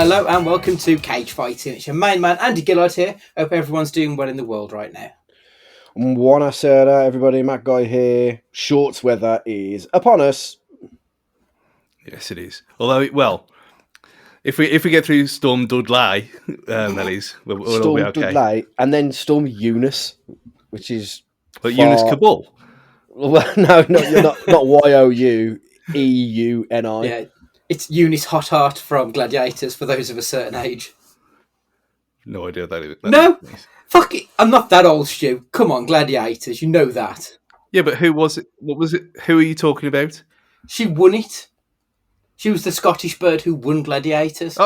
Hello and welcome to Cage Fighting. It's your main man, Andy Gillard here. Hope everyone's doing well in the world right now. Buonasera, everybody. Matt Guy here. Shorts weather is upon us. Yes, it is. Although, if we get through Storm Dudley, that is, we'll all be okay. Storm Dudley and then Storm Eunice, which is Eunice Cabal. Well, no, you're not Youni. Yeah, it's Eunice Hot Heart from Gladiators for those of a certain age. No idea what that is. No, fuck it. I'm not that old, Stu. Come on, Gladiators. You know that. Yeah, but who was it? What was it? Who are you talking about? She won it. She was the Scottish bird who won Gladiators.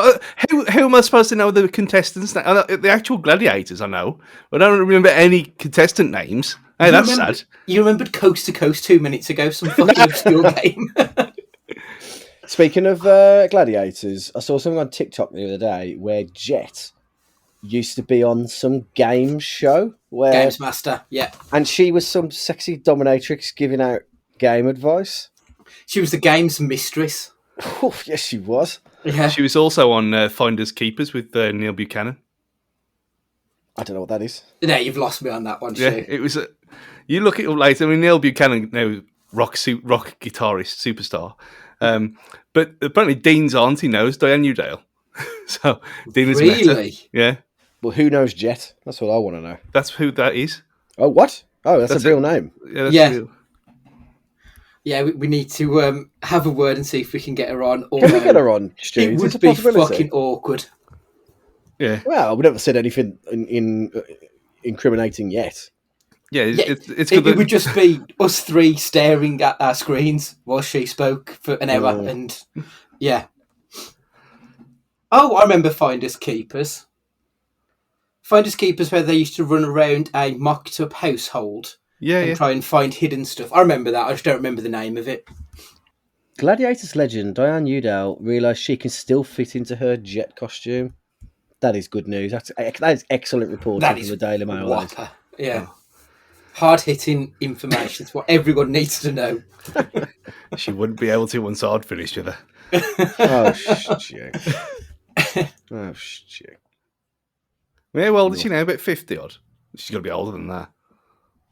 Who am I supposed to know the contestants? The actual Gladiators, I know. But I don't remember any contestant names. Hey, that's sad. You remembered Coast to Coast 2 minutes ago, some fucking obscure game. Speaking of Gladiators, I saw something on TikTok the other day where Jet used to be on some game show. Games Master, yeah. And she was some sexy dominatrix giving out game advice. She was the game's mistress. Oh, yes, she was. Yeah. She was also on Finders Keepers with Neil Buchanan. I don't know what that is. No, you've lost me on that one, Yeah, Stu. it was. You look it up later. I mean, Neil Buchanan now rock guitarist superstar, but apparently Dean's auntie knows Diane Newdale. So Dean has met her. Really? Yeah. Well, who knows Jet? That's what I want to know. That's who that is. Oh, what? Oh, that's a real name. Yeah. That's Yeah. real. Yeah, we need to have a word and see if we can get her on. Can we get her on, Stu? It would be fucking awkward. Yeah. Well, we never said anything incriminating yet. Yeah. It's It good. would just be us three staring at our screens while she spoke for an hour. And yeah. Oh, I remember Finders Keepers. Finders Keepers, where they used to run around a mocked up household. And try and find hidden stuff. I remember that. I just don't remember the name of it. Gladiators legend Diane Newdale realised she can still fit into her Jet costume. That is good news. That is excellent reporting from the Daily Mail. Whopper. Yeah. Hard-hitting information. It's what everyone needs to know. She wouldn't be able to once I'd finished with her. Oh, shit. Oh, shit. Yeah, well, is she now about 50 odd? She's got to be older than that.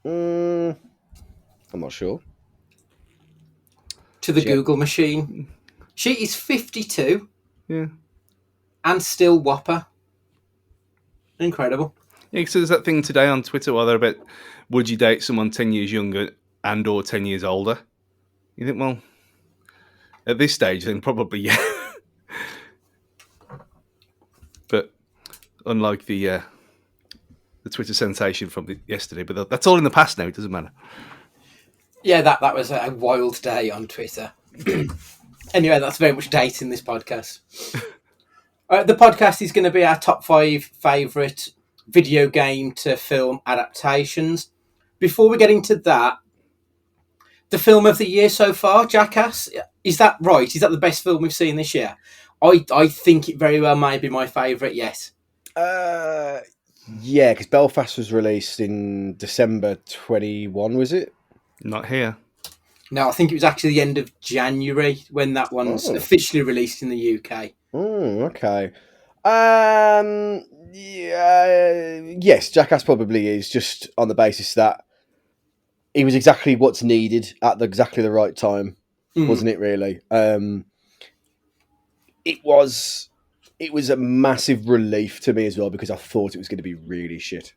I'm not sure. To the Google machine. She is 52. Yeah. And still whopper. Incredible. Yeah, because there's that thing today on Twitter where they're about, would you date someone 10 years younger and or 10 years older? You think, well, at this stage, then probably, yeah. But unlike the Twitter sensation from yesterday, but that's all in the past now. It doesn't matter. Yeah, that was a wild day on Twitter. Anyway, that's very much dating this podcast. The podcast is going to be our top 5 favourite video game to film adaptations. Before we get into that, the film of the year so far, Jackass, is that right? Is that the best film we've seen this year? I think it very well may be my favourite, yes. Yeah, because Belfast was released in December 21, was it? Not here. No, I think it was actually the end of January when that one's officially released in the UK. Okay. Yes, Jackass probably is, just on the basis that it was exactly what's needed at exactly the right time, wasn't it, really? It was a massive relief to me as well, because I thought it was going to be really shit.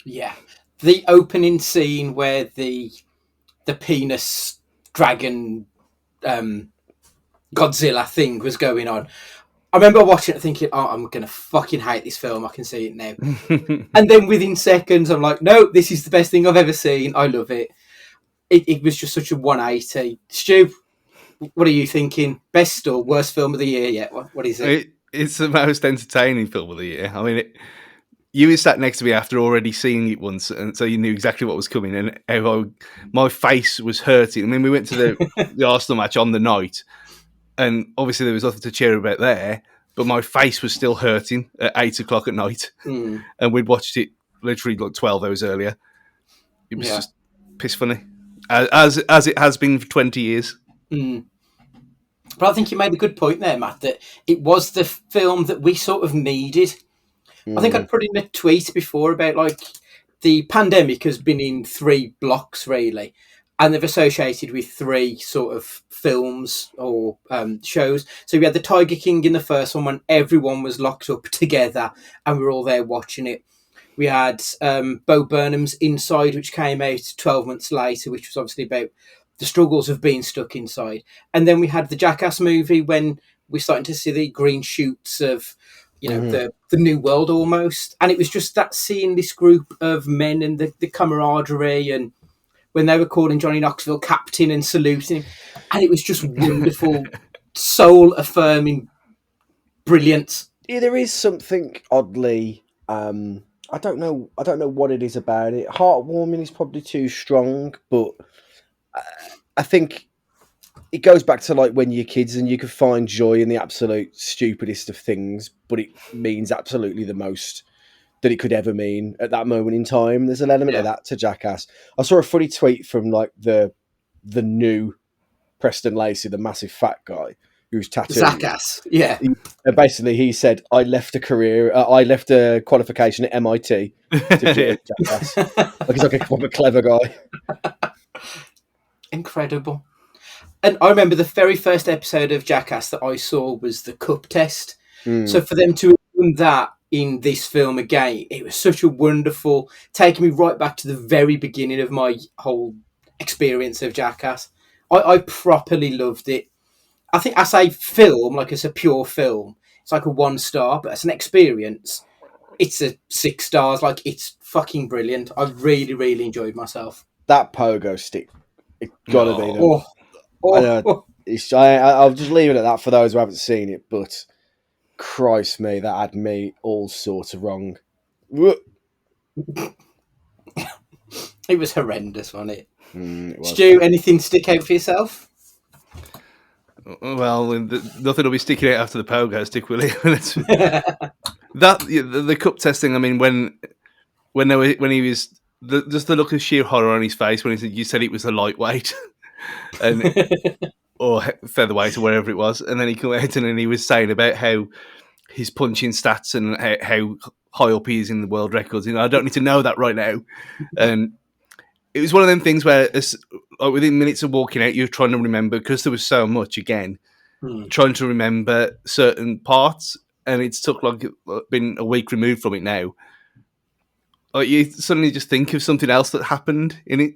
Yeah. The opening scene where the penis dragon Godzilla thing was going on. I remember watching it thinking, oh, I'm going to fucking hate this film. I can see it now. And then within seconds, I'm like, no, this is the best thing I've ever seen. I love it. It was just such a 180. Stu, what are you thinking? Best or worst film of the year yet? What is it? It's the most entertaining film of the year. I mean, you were sat next to me after already seeing it once, and so you knew exactly what was coming, and my face was hurting. I mean, we went to the Arsenal match on the night, and obviously there was nothing to cheer about there, but my face was still hurting at 8 o'clock at night, and we'd watched it literally like 12 hours earlier. It was just piss funny, as it has been for 20 years. But I think you made a good point there, Matt, that it was the film that we sort of needed. I think I'd put in a tweet before about like the pandemic has been in three blocks really, and they've associated with three sort of films or shows. So we had the Tiger King in the first one when everyone was locked up together and we were all there watching it. We had Bo Burnham's Inside, which came out 12 months later, which was obviously about the struggles of being stuck inside. And then we had the Jackass movie when we're starting to see the green shoots of, you know, the new world almost. And it was just that seeing this group of men and the camaraderie, and when they were calling Johnny Knoxville captain and saluting him. And it was just wonderful, soul affirming brilliance. Yeah, there is something oddly. I don't know what it is about it. Heartwarming is probably too strong, but I think it goes back to like when you're kids and you can find joy in the absolute stupidest of things, but it means absolutely the most that it could ever mean at that moment in time. There's an element of that to Jackass. I saw a funny tweet from like the new Preston Lacey, the massive fat guy who's tattooed. Jackass, yeah. Basically, he said, I left a qualification at MIT to join Jackass. Like he's like a proper clever guy. Incredible. And I remember the very first episode of Jackass that I saw was the cup test. So for them to have done that in this film again, it was such a wonderful, taking me right back to the very beginning of my whole experience of Jackass. I properly loved it. I think as a film, like as a pure film, it's like a 1 star, but as an experience, it's a 6 stars. Like, it's fucking brilliant. I really, really enjoyed myself. That pogo stick, it's gotta be them. I'll just leave it at that for those who haven't seen it, but Christ me, that had me all sorts of wrong. It was horrendous, wasn't it? It was. Stu, anything stick out for yourself? Well, nothing will be sticking out after the pogo stick, will it? The cup testing. I mean, when he was just the look of sheer horror on his face when you said it was a lightweight, and or featherweight or wherever it was, and then he came out and then he was saying about how his punching stats and how high up he is in the world records. You know, I don't need to know that right now, and it was one of them things where within minutes of walking out, you're trying to remember, because there was so much again, trying to remember certain parts, and it's took like been a week removed from it now. Like you suddenly just think of something else that happened in it,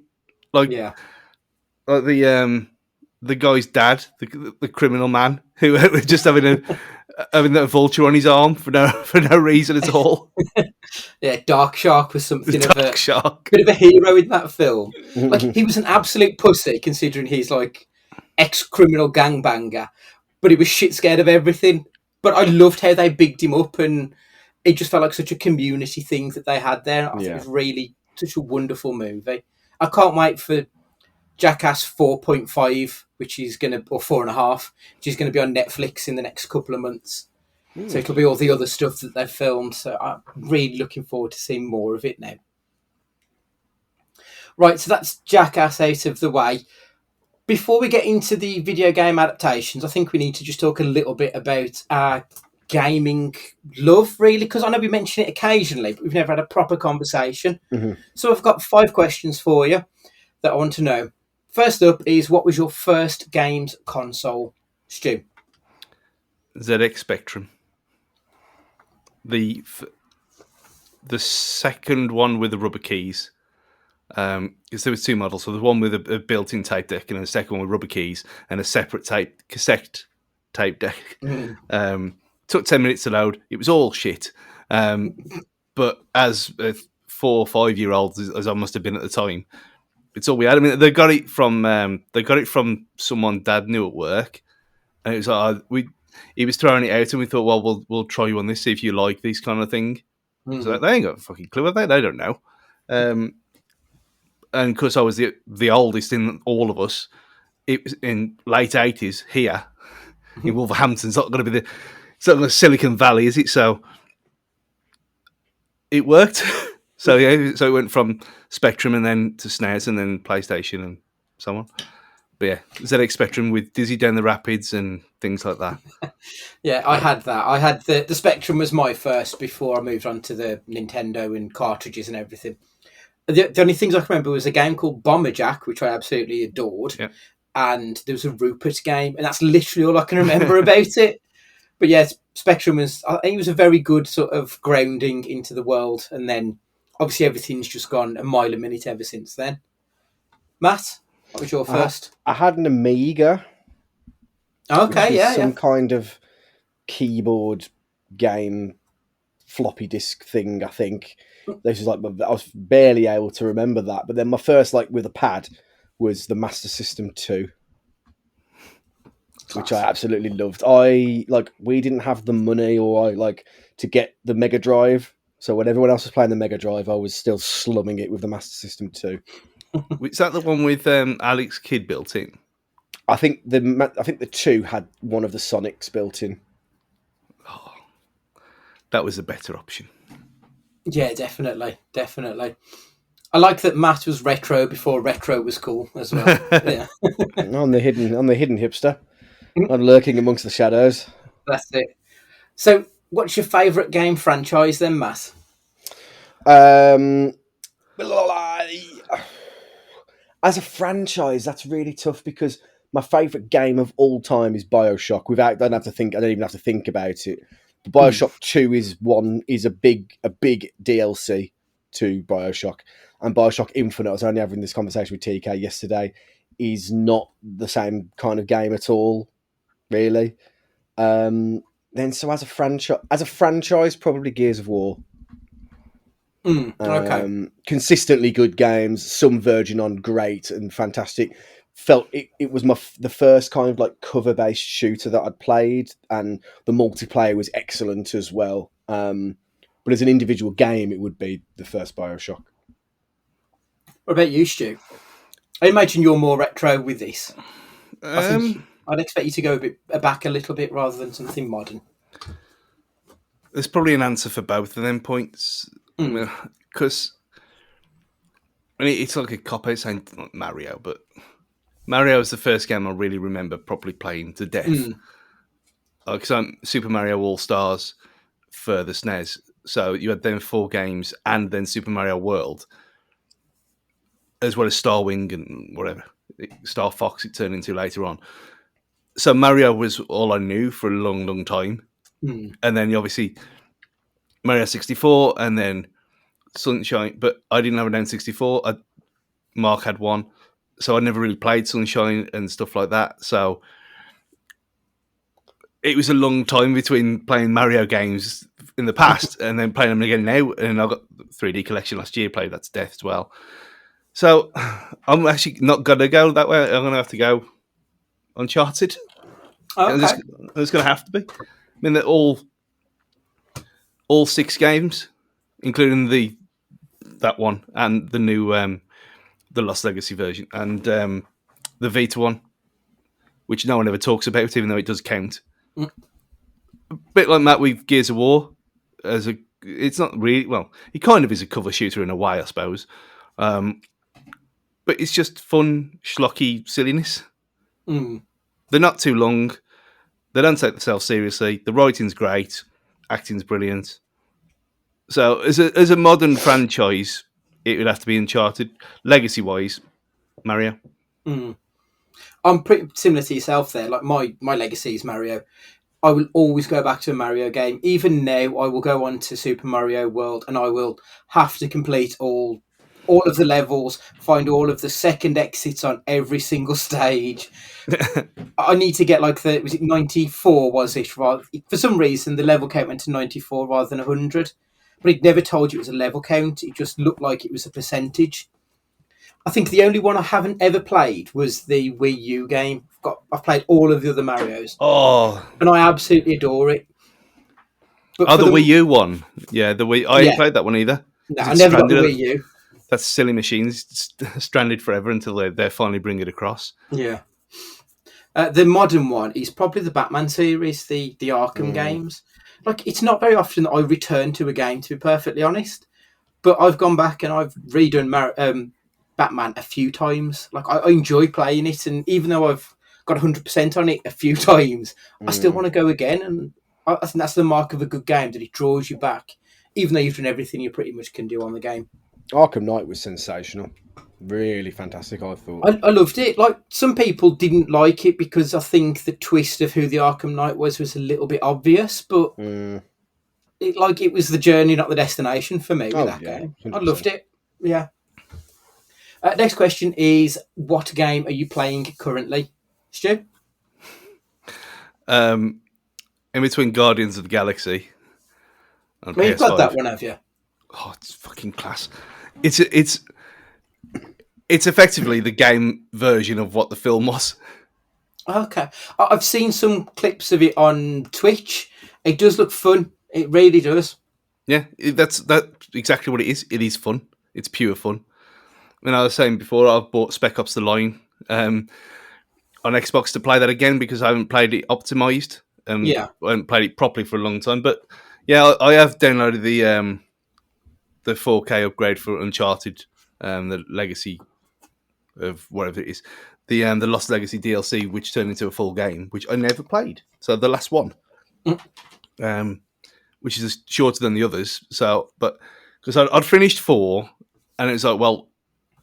like the guy's dad, the criminal man who was just having a vulture on his arm for no reason at all. Yeah, Dark Shark was something of a Shark. Bit of a hero in that film. Like, he was an absolute pussy considering he's like ex-criminal gangbanger, but he was shit scared of everything. But I loved how they bigged him up, and it just felt like such a community thing that they had there. I think it was really such a wonderful movie. I can't wait for Jackass 4.5, which is or 4.5, which is going to be on Netflix in the next couple of months. So it'll be all the other stuff that they've filmed. So I'm really looking forward to seeing more of it now. Right, so that's Jackass out of the way. Before we get into the video game adaptations, I think we need to just talk a little bit about our gaming love, really, because I know we mention it occasionally, but we've never had a proper conversation. So I've got 5 questions for you that I want to know. First up is, what was your first games console, Stu? ZX Spectrum. The second one with the rubber keys. Because there was 2 models. So there's one with a built-in tape deck and a second one with rubber keys and a separate cassette tape deck. Took 10 minutes to load. It was all shit. But as a 4 or 5 year old, as I must have been at the time, it's all we had. I mean, they got it from someone Dad knew at work, and it was like he was throwing it out, and we thought, well, we'll try you on this, see if you like this kind of thing. So they ain't got a fucking clue, have they? They don't know. And because I was the oldest in all of us, it was in late 80s here in Wolverhampton. It's not going to be Silicon Valley, is it? So it worked. So it went from Spectrum and then to SNES and then PlayStation and so on. But yeah, ZX Spectrum with Dizzy Down the Rapids and things like that. Yeah, I had that. I had the Spectrum was my first before I moved on to the Nintendo and cartridges and everything. The only things I can remember was a game called Bomberjack, which I absolutely adored. Yeah. And there was a Rupert game, and that's literally all I can remember about it. But yeah, Spectrum was, I think it was a very good sort of grounding into the world. And then obviously everything's just gone a mile a minute ever since then. Matt, what was your first? I had an Amiga. Okay, yeah, some kind of keyboard game floppy disk thing, I think. This is like, I was barely able to remember that. But then my first, like, with a pad was the Master System 2. Which I absolutely loved. We didn't have the money to get the Mega Drive. So when everyone else was playing the Mega Drive, I was still slumming it with the Master System 2. Is that the one with Alex Kidd built in? I think the 2 had one of the Sonics built in. Oh, that was a better option. Yeah, definitely. I like that Matt was retro before retro was cool as well. Yeah. I'm the hidden hipster. I'm lurking amongst the shadows. That's it. So, what's your favourite game franchise then, Matt? As a franchise, that's really tough because my favourite game of all time is BioShock. I don't even have to think about it. But BioShock 2 is a big DLC to BioShock. And BioShock Infinite, I was only having this conversation with TK yesterday, is not the same kind of game at all, really. So as a franchise, probably Gears of War. Okay. Consistently good games, some verging on great and fantastic. Felt it was the first kind of like cover-based shooter that I'd played, and the multiplayer was excellent as well. But as an individual game, it would be the first BioShock. What about you, Stu? I imagine you're more retro with this. I think I'd expect you to go back a little bit rather than something modern. There's probably an answer for both of them points. Because it's like a cop-out saying Mario, but Mario is the first game I really remember properly playing to death. Because I'm Super Mario All-Stars for the SNES. So you had them 4 games and then Super Mario World, as well as Star Wing and whatever. Star Fox it turned into later on. So Mario was all I knew for a long, long time. And then obviously Mario 64 and then Sunshine. But I didn't have an N64. Mark had one. So I never really played Sunshine and stuff like that. So it was a long time between playing Mario games in the past and then playing them again now. And I got the 3D collection last year, played that to death as well. So I'm actually not going to go that way. I'm going to have to go Uncharted. Okay. It's going to have to be. I mean, they're all 6 games, including that one and the new the Lost Legacy version and the Vita one, which no one ever talks about, even though it does count. A bit like Matt with Gears of War. It's not really, well, it kind of is a cover shooter in a way, I suppose. But it's just fun, schlocky silliness. They're not too long. They don't take themselves seriously. The writing's great. Acting's brilliant. So as a modern franchise, it would have to be Uncharted. Legacy-wise, Mario. I'm pretty similar to yourself there. Like my legacy is Mario. I will always go back to a Mario game. Even now, I will go on to Super Mario World and I will have to complete all of the levels, find all of the second exits on every single stage. I need to get was it 94, was it? For some reason, the level count went to 94 rather than 100. But it never told you it was a level count. It just looked like it was a percentage. I think the only one I haven't ever played was the Wii U game. I've played all of the other Marios. Oh. And I absolutely adore it. But the Wii U one. Yeah, the Wii. I ain't played that one either. No, I never got the Wii U. That's silly machines stranded forever until they finally bring it across. Yeah. The modern one is probably the Batman series, the Arkham games. Like, it's not very often that I return to a game, to be perfectly honest. But I've gone back and I've redone Batman a few times. Like I enjoy playing it, and even though I've got 100% on it a few times, I still want to go again. And I think that's the mark of a good game, that it draws you back, even though you've done everything you pretty much can do on the game. Arkham Knight was sensational. Really fantastic, I thought. I loved it. Like, some people didn't like it because I think the twist of who the Arkham Knight was a little bit obvious, but it was the journey, not the destination for me with that game. 100%. I loved it. Yeah. Next question is, what game are you playing currently, Stu? In between Guardians of the Galaxy and Well, you've got PS5. that one, have you? Oh, it's fucking class. It's effectively the game version of what the film was. Okay. I've seen some clips of it on Twitch. It does look fun. It really does. Yeah, that's exactly what it is. It is fun. It's pure fun. I mean, I was saying before, I've bought Spec Ops: The Line on Xbox to play that again because I haven't played it optimized. I haven't played it properly for a long time. But yeah, I have downloaded the 4K upgrade for Uncharted, the Legacy of whatever it is, the Lost Legacy DLC, which turned into a full game, which I never played. So the last one, which is shorter than the others. So, but because I'd finished 4, and it was like, well,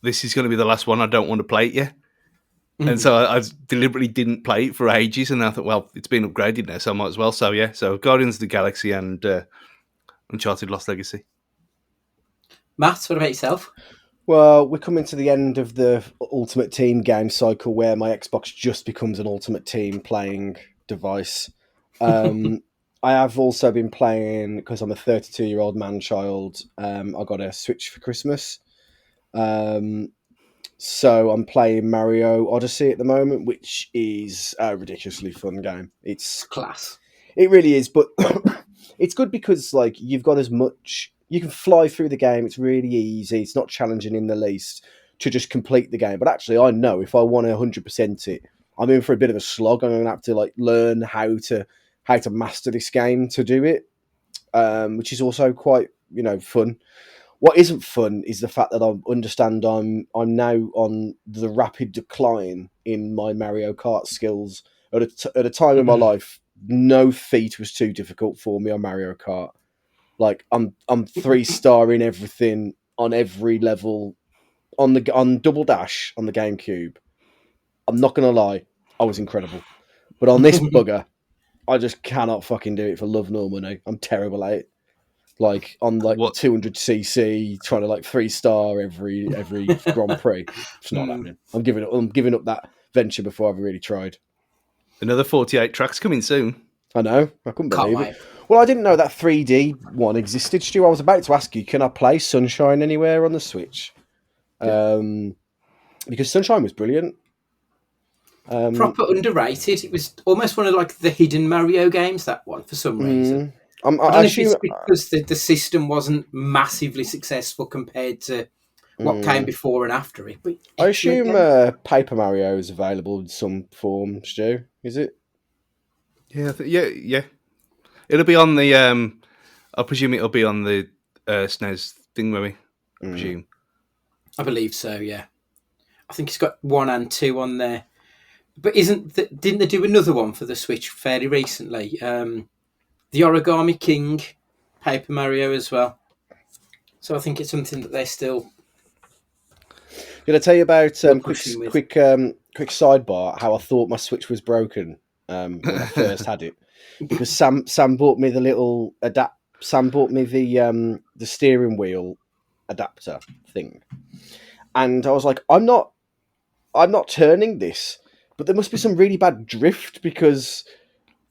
this is going to be the last one. I don't want to play it yet. And so I deliberately didn't play it for ages. And I thought, well, it's been upgraded now, so I might as well. So yeah, so Guardians of the Galaxy and Uncharted Lost Legacy. Matt, what about yourself? Well, we're coming to the end of the Ultimate Team game cycle where my Xbox just becomes an Ultimate Team playing device. I have also been playing, because I'm a 32-year-old man-child, I got a Switch for Christmas. So I'm playing Mario Odyssey at the moment, which is a ridiculously fun game. It's class. It really is, but it's good because like you've got as much... You can fly through the game. It's really easy. It's not challenging in the least to just complete the game. But actually, I know if I want to 100% it, I'm in for a bit of a slog. I'm going to have to like learn how to master this game to do it, which is also quite fun. What isn't fun is the fact that I understand I'm now on the rapid decline in my Mario Kart skills. At a time in my life, no feat was too difficult for me on Mario Kart. Like I'm 3-star in everything on every level on Double Dash on the GameCube. I'm not gonna lie, I was incredible. But on this bugger, I just cannot fucking do it for love nor money. I'm terrible at it. Like on like 200cc, trying to like 3-star every Grand Prix. It's not happening. I'm giving up that venture before I've really tried. Another 48 tracks coming soon. I know. I couldn't believe it. Well, I didn't know that 3D one existed, Stu. I was about to ask you, can I play Sunshine anywhere on the Switch? Because Sunshine was brilliant. Proper underrated. It was almost one of like the hidden Mario games, that one, for some reason. I don't know if it's because the system wasn't massively successful compared to what came before and after it. But I assume Paper Mario is available in some form, Stu. Is it? Yeah, yeah. It'll be on the. I presume it'll be on the SNES thing, maybe. I presume. I believe so. Yeah, I think it's got 1 and 2 on there. But didn't they do another one for the Switch fairly recently? The Origami King, Paper Mario as well. So I think it's something that they're still. Did I tell you about quick sidebar? How I thought my Switch was broken when I first had it. Because Sam bought me the little Sam bought me the steering wheel adapter thing, and I was like, I'm not turning this, but there must be some really bad drift because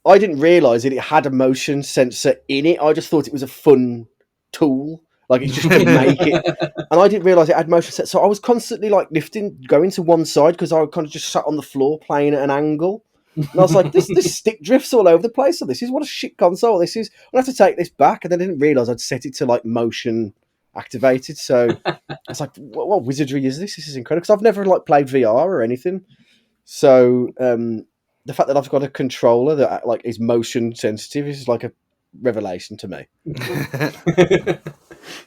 I didn't realise that it had a motion sensor in it. I just thought it was a fun tool, like it's just to make it, and I didn't realise it had motion sensor. So I was constantly like going to one side because I kind of just sat on the floor playing at an angle. And I was like, this stick drifts all over the place. So this is what a shit console this is. I'll have to take this back. And then I didn't realise I'd set it to like motion activated. So I was like, what wizardry is this? This is incredible. Because I've never like played VR or anything. So the fact that I've got a controller that like is motion sensitive is like a revelation to me.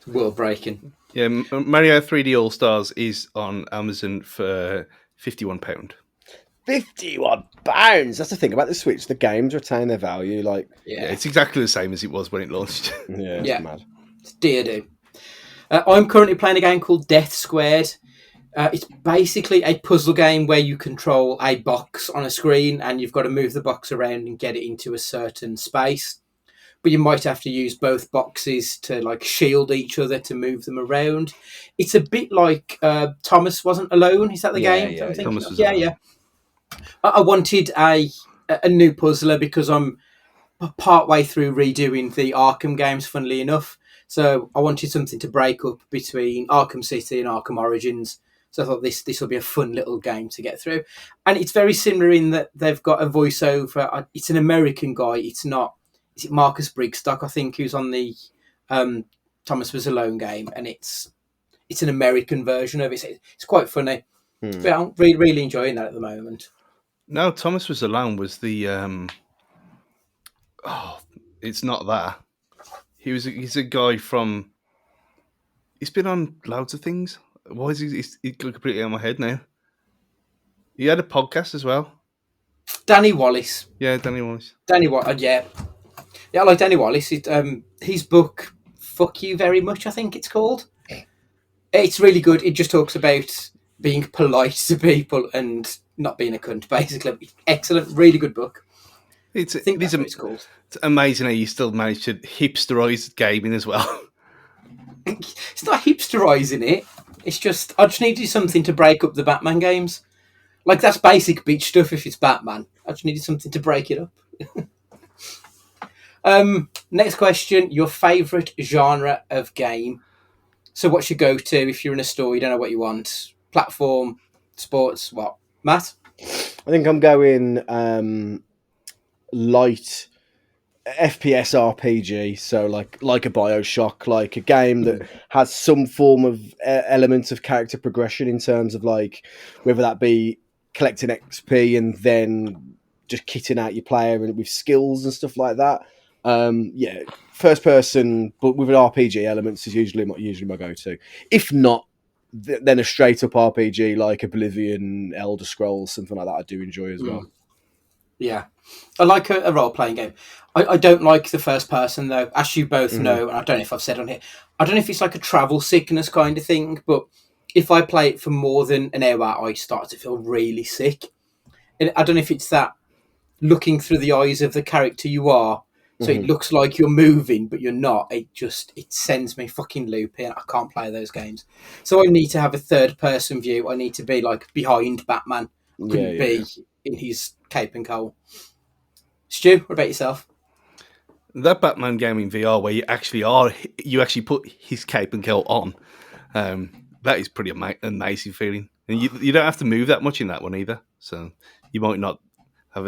It's world breaking. Yeah, Mario 3D All Stars is on Amazon for £51. £51. That's the thing about the Switch. The games retain their value. Like, Yeah, Yeah. it's exactly the same as it was when it launched. yeah, it's Yeah. mad. It's do. I'm currently playing a game called Death Squared. It's basically a puzzle game where you control a box on a screen and you've got to move the box around and get it into a certain space. But you might have to use both boxes to like shield each other to move them around. It's a bit like Thomas Wasn't Alone. Is that the Yeah, game? yeah, I'm thinking Thomas of? Was Yeah, Alone. yeah. I wanted a new puzzler because I'm part way through redoing the Arkham games, funnily enough. So I wanted something to break up between Arkham City and Arkham Origins. So I thought this will be a fun little game to get through. And it's very similar in that they've got a voiceover. It's an American guy. It's not. Is it Marcus Brigstock, I think, who's on the Thomas Was Alone game, and it's an American version of it. It's quite funny. Hmm. But I'm really enjoying that at the moment. No, Thomas Was Alone was the. It's not that. He's a guy from. He's been on loads of things. Why is he's completely out of my head now? He had a podcast as well. Danny Wallace. Yeah, Danny Wallace. Danny Wallace, yeah. Yeah, I like Danny Wallace. His book, Fuck You Very Much, I think it's called. It's really good. It just talks about being polite to people and not being a cunt, basically. Excellent, really good book. I think that's what it's called. It's amazing how you still manage to hipsterize gaming as well. It's not hipsterizing it. It's just, I just needed something to break up the Batman games. Like, that's basic bitch stuff if it's Batman. I just needed something to break it up. Next question, your favourite genre of game. So what's your go-to if you're in a store, you don't know what you want? Platform, sports, what? Matt? I think I'm going light FPS RPG, so like a BioShock, like a game that has some form of elements of character progression in terms of like whether that be collecting XP and then just kitting out your player with skills and stuff like that. Yeah, first person, but with an RPG elements is usually my go-to. If not, then a straight up RPG like Oblivion, Elder Scrolls, something like that, I do enjoy as well. Yeah, I like a role-playing game. I don't like the first person though, as you both know, and I don't know if I've said on here. I don't know if it's like a travel sickness kind of thing, but if I play it for more than an hour, I start to feel really sick. And I don't know if it's that looking through the eyes of the character you are, so it looks like you're moving, but you're not. It sends me fucking loopy, and I can't play those games. So I need to have a third-person view. I need to be like behind Batman. I couldn't be in his cape and cowl. Stu, what about yourself? That Batman game in VR where you actually put his cape and cowl on. That is pretty amazing feeling, and you don't have to move that much in that one either. So you might not have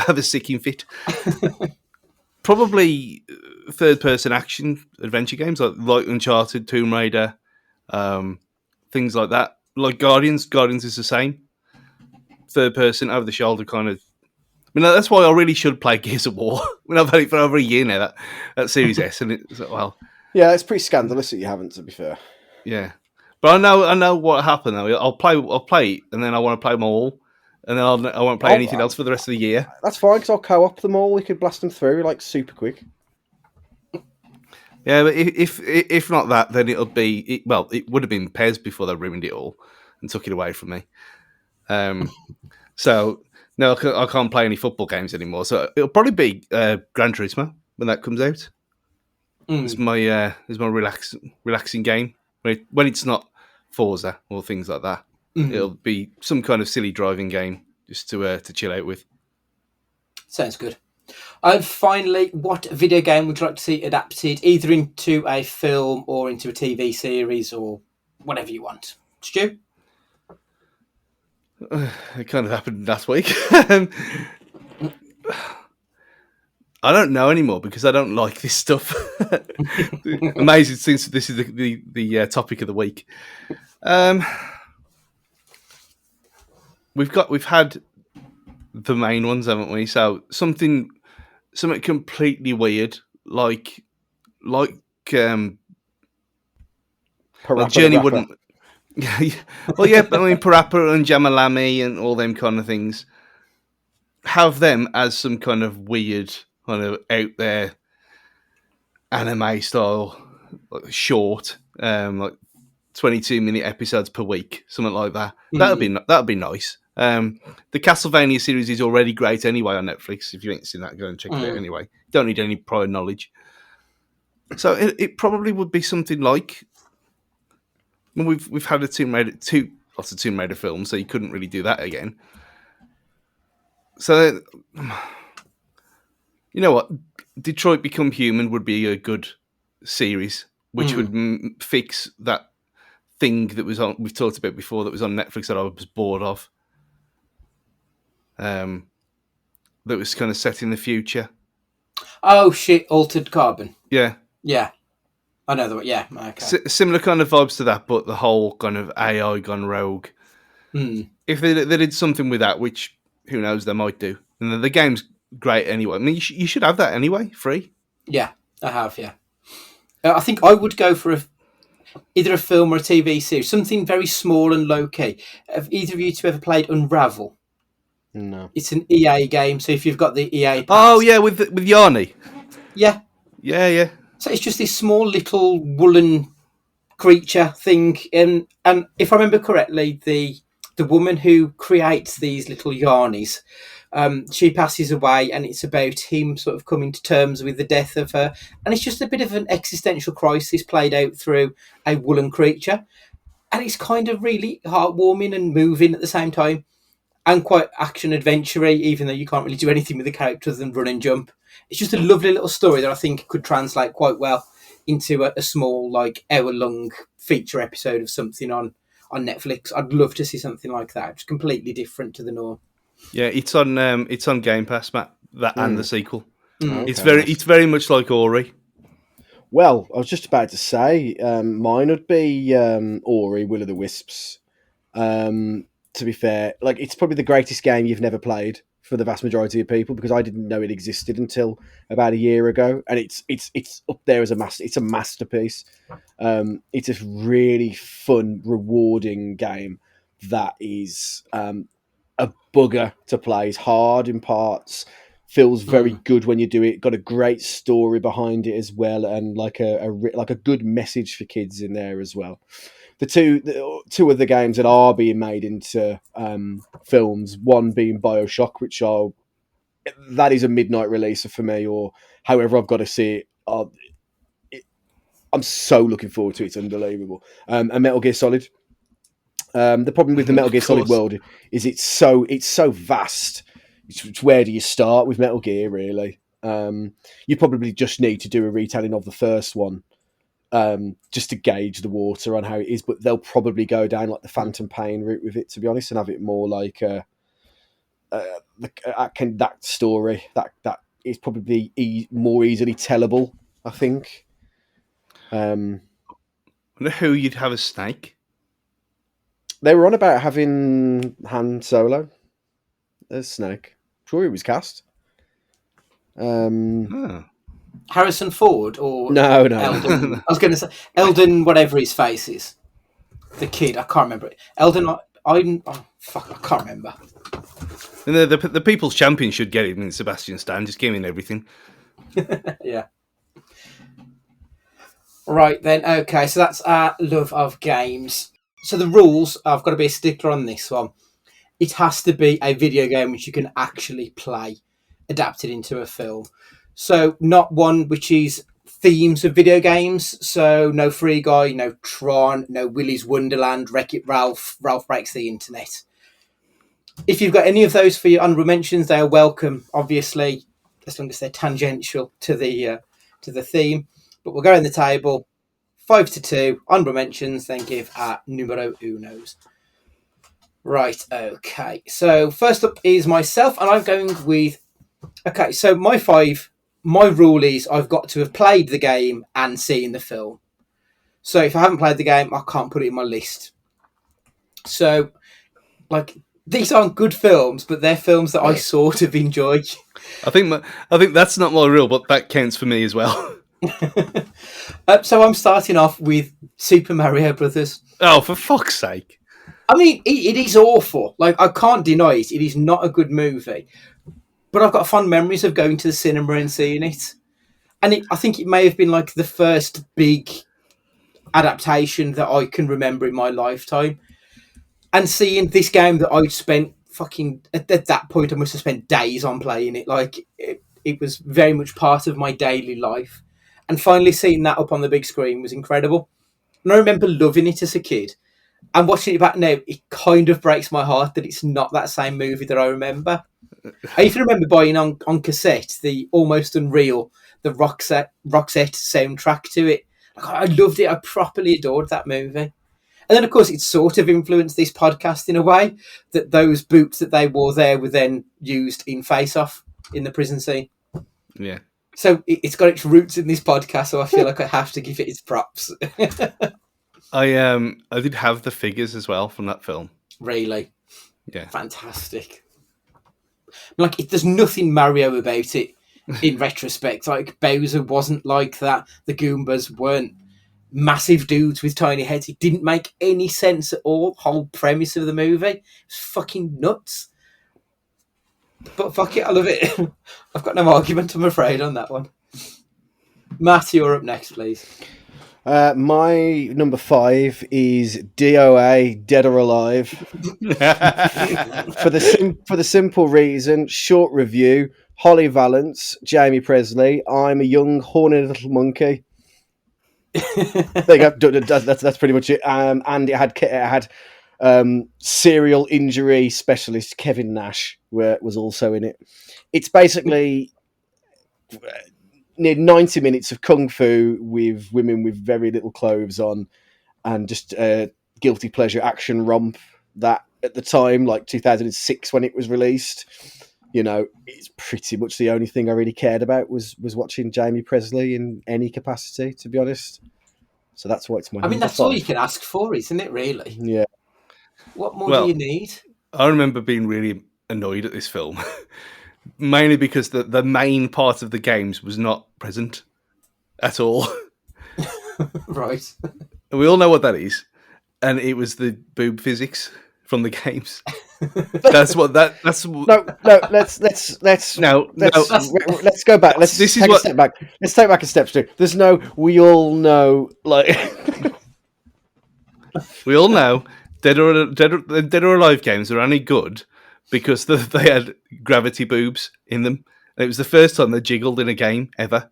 a sicking fit. Probably third-person action adventure games like Uncharted, Tomb Raider, things like that. Like Guardians. Guardians is the same. Third-person, over-the-shoulder kind of. I mean, that's why I really should play Gears of War. I mean, I've had it for over a year now. That Series S, and it's well. Yeah, it's pretty scandalous that you haven't. To be fair. Yeah, but I know what happened though. I'll play it, and then I want to play them all, and then I won't play anything else for the rest of the year. That's fine because I'll co-op them all. We could blast them through like super quick. Yeah, but if not that, then it'll be it would have been PES before they ruined it all and took it away from me. So no, I can't play any football games anymore. So it'll probably be Gran Turismo when that comes out. It's my relaxing game when it's not Forza or things like that. It'll be some kind of silly driving game just to chill out with. Sounds good. And finally, what video game would you like to see adapted either into a film or into a TV series or whatever you want? Stu? It kind of happened last week. I don't know anymore because I don't like this stuff. Amazing, since this is the topic of the week. We've had the main ones, haven't we? So something completely weird, like Like Parappa the Journey Rapper. wouldn't. Well, yeah, I mean Parappa and Jamalami and all them kind of things have them as some kind of weird, kind of out there anime style short, like 22-minute episodes per week, something like that. That'd be nice. The Castlevania series is already great anyway on Netflix. If you ain't seen that, go and check it out anyway. Don't need any prior knowledge. So it probably would be something like. Well, we've had lots of Tomb Raider films, so you couldn't really do that again. So, you know what? Detroit Become Human would be a good series, which would fix that thing that was on. We've talked about before that was on Netflix that I was bored of. That was kind of set in the future. Oh shit! Altered Carbon. Yeah, Yeah, I know that. Yeah, okay. Similar kind of vibes to that, but the whole kind of AI gone rogue. If they did something with that, which who knows, they might do. And the game's great anyway. I mean, you should have that anyway, free. Yeah, I have. Yeah, I think I would go for either a film or a TV series, something very small and low key. Have either of you two ever played Unravel? No. It's an EA game, so if you've got the EA pass, Oh yeah, with Yarny. yeah. So it's just this small little woolen creature thing, and if I remember correctly, the woman who creates these little yarnies, she passes away, and it's about him sort of coming to terms with the death of her, and it's just a bit of an existential crisis played out through a woolen creature, and it's kind of really heartwarming and moving at the same time, and quite action adventure-y, even though you can't really do anything with the character other than run and jump. It's just a lovely little story that I think could translate quite well into a small, like, hour-long feature episode of something on Netflix. I'd love to see something like that. It's completely different to the norm. Yeah, it's on Game Pass, Matt. That and the sequel. Okay, It's very much like Ori. Well, I was just about to say mine would be Ori, Will of the Wisps. To be fair, like it's probably the greatest game you've never played for the vast majority of people, because I didn't know it existed until about a year ago, and it's up there as it's a masterpiece. It's a really fun, rewarding game that is a bugger to play. It's hard in parts, feels very good when you do it. Got a great story behind it as well, and like a good message for kids in there as well. The two of the games that are being made into films, one being BioShock, which that is a midnight releaser for me, or however I've got to see it. I'm so looking forward to it. It's unbelievable. And Metal Gear Solid. The problem with the Metal Gear Solid world is it's so vast. It's where do you start with Metal Gear, really? You probably just need to do a retelling of the first one, just to gauge the water on how it is, but they'll probably go down like the Phantom Pain route with it, to be honest, and have it more like that story that is probably more easily tellable, I think. I wonder who you'd have as Snake. They were on about having Han Solo as Snake. I'm sure he was cast. Harrison Ford or no. Eldon? I was going to say Eldon, whatever his face is. The kid, I can't remember it. Eldon, I can't remember. And the People's Champion should get him in Sebastian Stan. Just give him everything. Yeah. Right then. Okay, so that's our love of games. So the rules, I've got to be a stickler on this one. It has to be a video game which you can actually play, adapted into a film. So not one which is themes of video games. So no Free Guy, no Tron, no Willy's Wonderland, Wreck-It Ralph, Ralph Breaks the Internet. If you've got any of those for your honourable mentions, they are welcome, obviously, as long as they're tangential to the theme. But we'll go in the table, 5-2, honourable mentions, then give our numero unos. Right, okay. So first up is myself, and I'm going with... Okay, so my rule is I've got to have played the game and seen the film. So if I haven't played the game, I can't put it in my list. So, like, these aren't good films, but they're films that I sort of enjoy. I think that's not my rule, but that counts for me as well. So I'm starting off with Super Mario Brothers. Oh, for fuck's sake! I mean, it is awful. Like, I can't deny it. It is not a good movie. But I've got fond memories of going to the cinema and seeing it. And I think it may have been like the first big adaptation that I can remember in my lifetime. And seeing this game that I'd spent fucking at that point, I must have spent days on playing it. Like it was very much part of my daily life. And finally seeing that up on the big screen was incredible. And I remember loving it as a kid. And watching it back now, it kind of breaks my heart that it's not that same movie that I remember. I even remember buying on cassette the Almost Unreal, the Roxette soundtrack to it. Like, I loved it. I properly adored that movie. And then, of course, it sort of influenced this podcast in a way that those boots that they wore there were then used in Face Off in the prison scene. Yeah. So it's got its roots in this podcast, so I feel like I have to give it its props. I did have the figures as well from that film. Really? Yeah. Fantastic. Like, there's nothing Mario about it in retrospect. Like, Bowser wasn't like that. The Goombas weren't massive dudes with tiny heads. It didn't make any sense at all. The whole premise of the movie was fucking nuts. But fuck it, I love it. I've got no argument, I'm afraid, on that one. Matt, you're up next, please. My number 5 is DOA, Dead or Alive. For the simple reason, short review, Holly Valance, Jamie Presley, I'm a young, horny little monkey. There you go. That's pretty much it. And it had serial injury specialist Kevin Nash was also in it. It's basically near 90 minutes of kung fu with women with very little clothes on, and just guilty pleasure action romp that at the time, like 2006 when it was released. You know, it's pretty much the only thing I really cared about was watching Jamie Presley in any capacity, to be honest. So that's why it's my. I mean, that's all you can ask for, isn't it? Really? Yeah. What more do you need? I remember being really annoyed at this film, mainly because the main part of the games was not present at all. Right. We all know what that is, and it was the boob physics from the games. That's what. No. Let's No. let's go back. Let's take a step back. Let's take back a step, Stu. There's no. We all know, like. We all know Dead or Alive games are only good because they had gravity boobs in them. And it was the first time they jiggled in a game ever.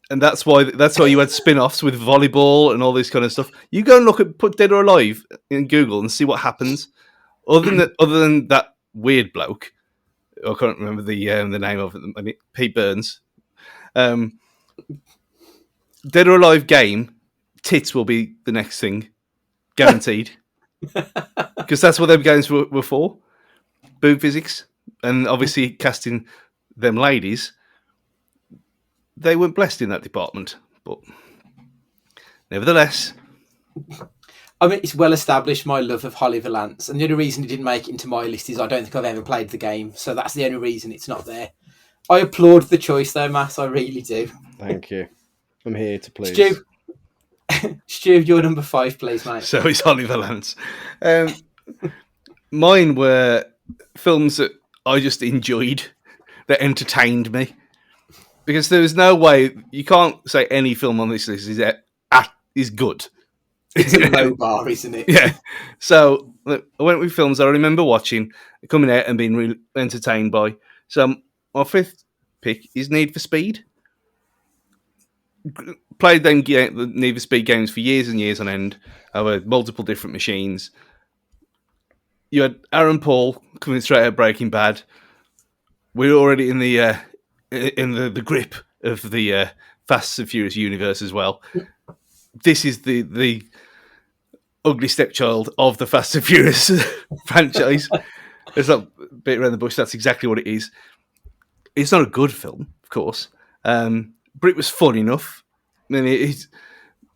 And that's why you had spin-offs with volleyball and all this kind of stuff. You go and put Dead or Alive in Google and see what happens. Other than that weird bloke, I can't remember the name of it. Pete Burns. Dead or Alive game, tits will be the next thing, guaranteed. Because that's what them games were for. Boob physics, and obviously casting them ladies. They weren't blessed in that department, but nevertheless. I mean, it's well established my love of Holly Valance, and the only reason it didn't make it into my list is I don't think I've ever played the game, so that's the only reason it's not there. I applaud the choice, though, Matt. I really do. Thank you. I'm here to please. Stu, you're number 5, please, mate. So it's Holly Valance. Mine were films that I just enjoyed, that entertained me. Because there was no way, you can't say any film on this list is good. It's a low bar, isn't it? Yeah. So I went with films I remember watching, coming out and being really entertained by. So my 5th pick is Need for Speed. Played the Need for Speed games for years and years on end over multiple different machines. You had Aaron Paul coming straight out of Breaking Bad. We're already in the grip of the Fast and Furious universe as well. This is the ugly stepchild of the Fast and Furious franchise. It's not a bit around the bush. That's exactly what it is. It's not a good film, of course, but it was fun enough. I mean,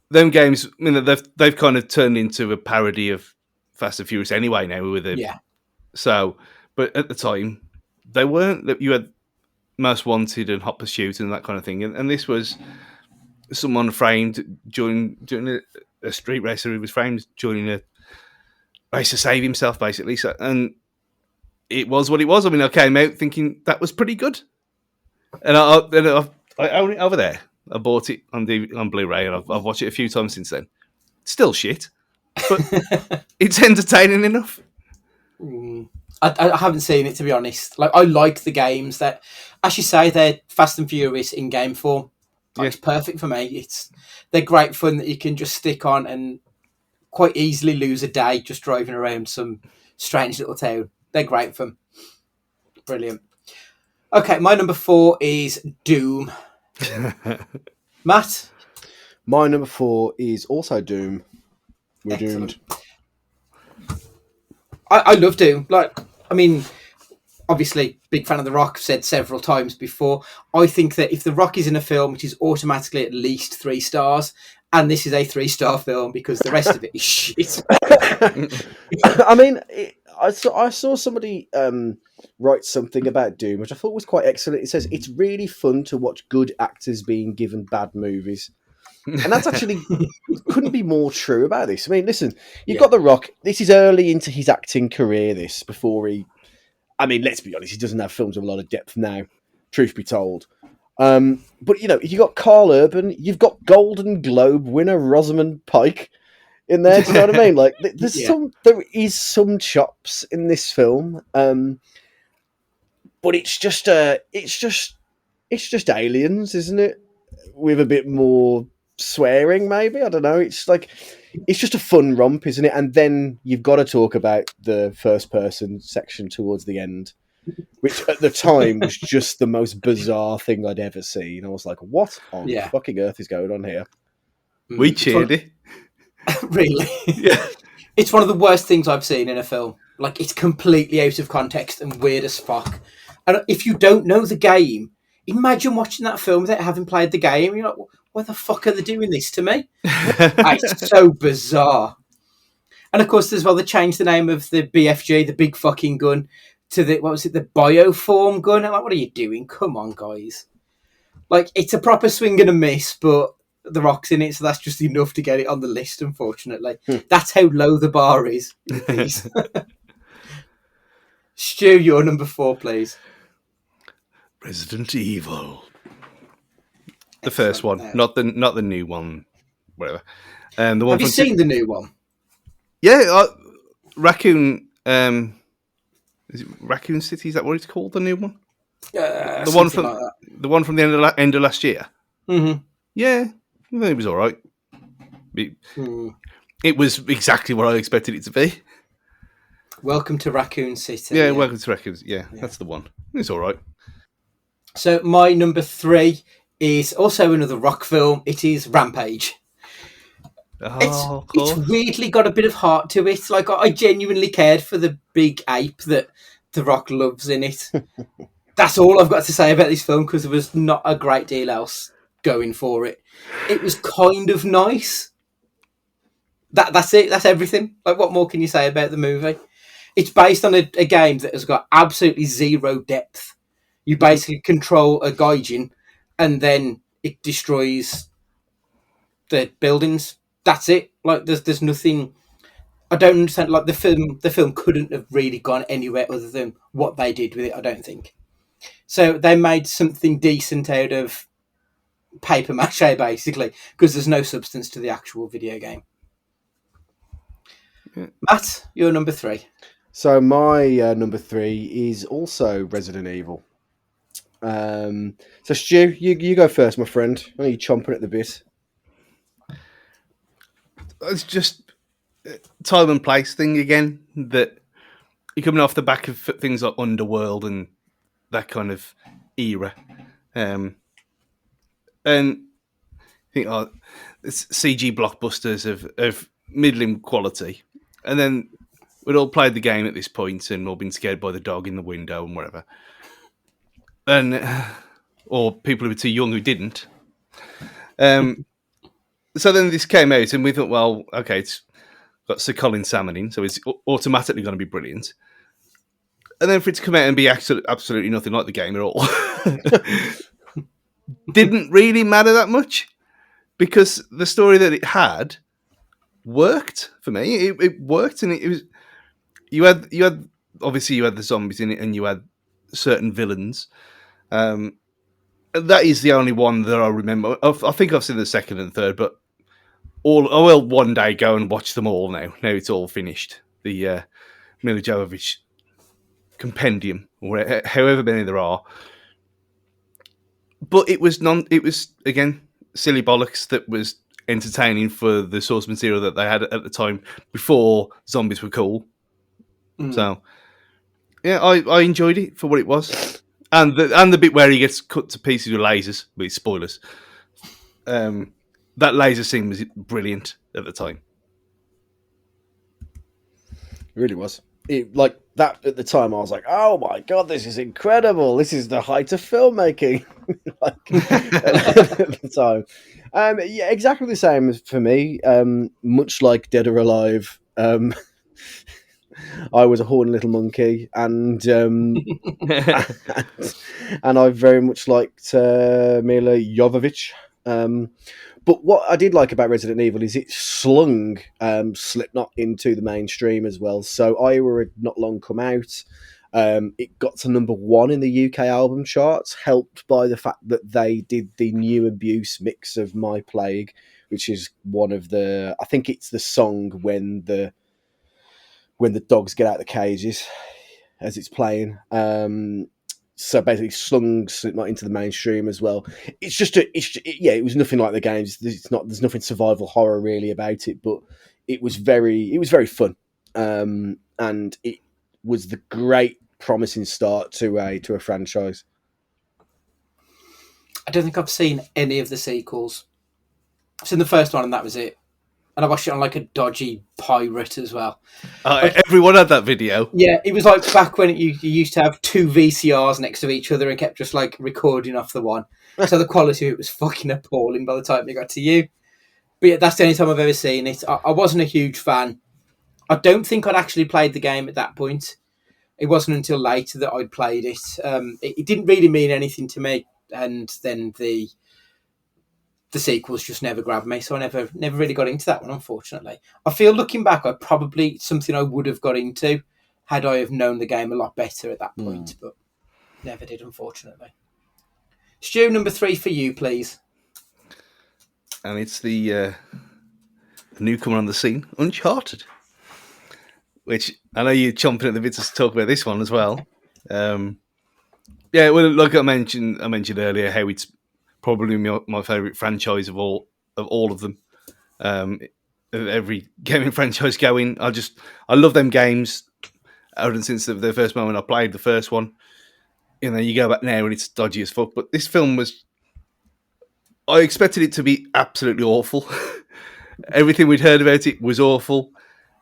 them games. I mean, they've kind of turned into a parody of Fast and Furious anyway now with it. Yeah. So, but at the time, they weren't. You had Most Wanted and Hot Pursuit and that kind of thing. And this was someone framed during a street racer who was framed during a race to save himself, basically. So, and it was what it was. I mean, I came out thinking that was pretty good, and I own it over there. I bought it on Blu-ray, and I've watched it a few times since then. Still shit, but it's entertaining enough. I haven't seen it, to be honest. Like, I like the games that, as you say, they're Fast and Furious in game form. Like, it's perfect for me. They're great fun that you can just stick on and quite easily lose a day just driving around some strange little town. They're great fun. Brilliant. Okay, my number 4 is Doom. Matt? My number 4 is also Doom. We're Excellent. doomed. I love Doom. Like, I mean, obviously, big fan of The Rock, said several times before. I think that if The Rock is in a film, it is automatically at least 3 stars, and this is a 3-star film because the rest of it is shit. I mean, I saw somebody write something about Doom, which I thought was quite excellent. It says, it's really fun to watch good actors being given bad movies. And that's actually couldn't be more true about this. I mean, listen, you've got The Rock. This is early into his acting career, before he... I mean, let's be honest, he doesn't have films with a lot of depth now, truth be told. But, you know, if you've got Carl Urban, you've got Golden Globe winner Rosamund Pike in there. Do you know what I mean? Like, there is some chops in this film, but it's just aliens, isn't it? With a bit more swearing, maybe. I don't know. It's just a fun romp, isn't it? And then you've got to talk about the first person section towards the end, which at the time was just the most bizarre thing I'd ever seen. I was like, what on fucking earth is going on here? We cheered it. Really? Yeah. It's one of the worst things I've seen in a film. Like, it's completely out of context and weird as fuck. And if you don't know the game, imagine watching that film without having played the game. You're like, why the fuck are they doing this to me? It's so bizarre. And of course, as well, they changed the name of the BFG, the big fucking gun, to the Bioform gun. I'm like, what are you doing? Come on, guys. Like, it's a proper swing and a miss, but The Rock's in it, so that's just enough to get it on the list, unfortunately. That's how low the bar is. Stu, your number 4, please. Resident Evil. The first one, not the new one, whatever. The one. Have you seen the new one? Yeah, Raccoon. Is it Raccoon City? Is that what it's called? The new one. The one from the end of last year. Mm-hmm. Yeah, I think it was all right. It was exactly what I expected it to be. Welcome to Raccoon City. Yeah, Welcome to Raccoon. Yeah, that's the one. It's all right. So my number 3 is also another Rock film. It is Rampage. It's weirdly got a bit of heart to it. Like, I genuinely cared for the big ape that The Rock loves in it. That's all I've got to say about this film, because there was not a great deal else going for it. It was kind of nice. That's it. That's everything. Like, what more can you say about the movie? It's based on a game that has got absolutely zero depth. You basically control a gaijin, and then it destroys the buildings. That's it. Like, there's nothing. I don't understand. Like, the film couldn't have really gone anywhere other than what they did with it, I don't think. So they made something decent out of paper mache, basically, because there's no substance to the actual video game. Matt, you're number 3. So my number 3 is also Resident Evil. So Stu, you go first, my friend. I know you're chomping at the bit. It's just time and place thing again, that you're coming off the back of things like Underworld and that kind of era. And I think it's CG blockbusters of middling quality. And then we'd all played the game at this point and all been scared by the dog in the window and whatever. And or people who were too young who didn't. So then this came out and we thought, well, okay, it's got Sir Colin Salmon in, so it's automatically going to be brilliant. and then for it to come out and be absolutely nothing like the game at all, didn't really matter that much because the story that it had worked for me. It worked, and it was you had obviously you had the zombies in it, and you had certain villains. That is the only one that I remember. I think I've seen the second and third, but I will one day go and watch them all now. Now it's all finished. The Mila Jovovich compendium, or however many there are. But it was again silly bollocks that was entertaining for the source material that they had at the time before zombies were cool. So yeah, I enjoyed it for what it was, and the bit where he gets cut to pieces with lasers. With spoilers, that laser scene was brilliant at the time. It really was. It, like that at the time, I was like, "Oh my god, this is incredible! This is the height of filmmaking." Like, at the time, yeah, exactly the same as for me. Much like Dead or Alive, I was a horny little monkey, and and I very much liked Mila Jovovich. But what I did like about Resident Evil is it slung Slipknot into the mainstream as well. So Iowa had not long come out. It got to number 1 in the UK album charts, helped by the fact that they did the New Abuse mix of My Plague, which is one of the... I think it's the song when the dogs get out of the cages as it's playing. So basically slung Slipknot into the mainstream as well. It was nothing like the games. There's nothing survival horror really about it, but it was very fun. And it was the great promising start to a franchise. I don't think I've seen any of the sequels. I've seen the first one and that was it. And I watched it on like a dodgy pirate as well. Everyone had that video. Yeah, it was like back when you used to have 2 VCRs next to each other and kept just like recording off the one. So the quality of it was fucking appalling by the time it got to you. But yeah, that's the only time I've ever seen it. I wasn't a huge fan. I don't think I'd actually played the game at that point. It wasn't until later that I'd played it. It didn't really mean anything to me. And then the sequels just never grabbed me, so I never really got into that one, unfortunately. I feel looking back, something I would have got into had I have known the game a lot better at that point, but never did, unfortunately. Stu, number 3 for you, please. And it's the newcomer on the scene, Uncharted, which I know you're chomping at the bit to talk about this one as well. Yeah, well, like I mentioned earlier, how it's probably my favourite franchise of all of them. Every gaming franchise going, I love them games. Ever since the first moment I played the first one, you go back now and it's dodgy as fuck. But this film I expected it to be absolutely awful. Everything we'd heard about it was awful.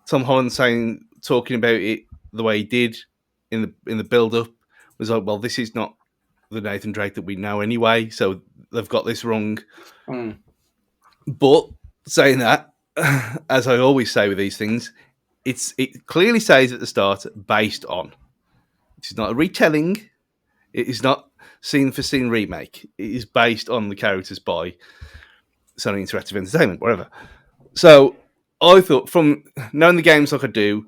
Tom Holland talking about it the way he did in the build up was like, well, this is not the Nathan Drake that we know anyway, so they've got this wrong. But saying that, as I always say with these things, it clearly says at the start based on. It is not a retelling. It is not scene for scene remake. It is based on the characters by Sony Interactive Entertainment, whatever. So I thought, from knowing the games like I do,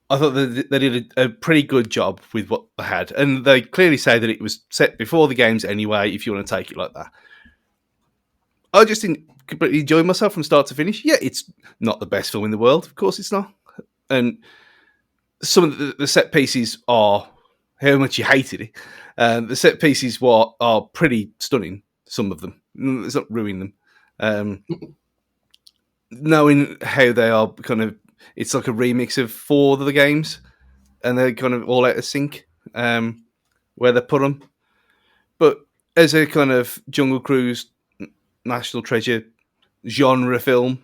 I thought that they did a pretty good job with what they had. And they clearly say that it was set before the games anyway, if you want to take it like that. I just completely enjoyed myself from start to finish. Yeah, it's not the best film in the world. Of course it's not. And some of the set pieces are, how much you hated it, the set pieces are pretty stunning, some of them. It's not ruining them. Knowing how they are it's like a remix of 4 of the games, and they're kind of all out of sync where they put them. But as a kind of Jungle Cruise, National Treasure genre film,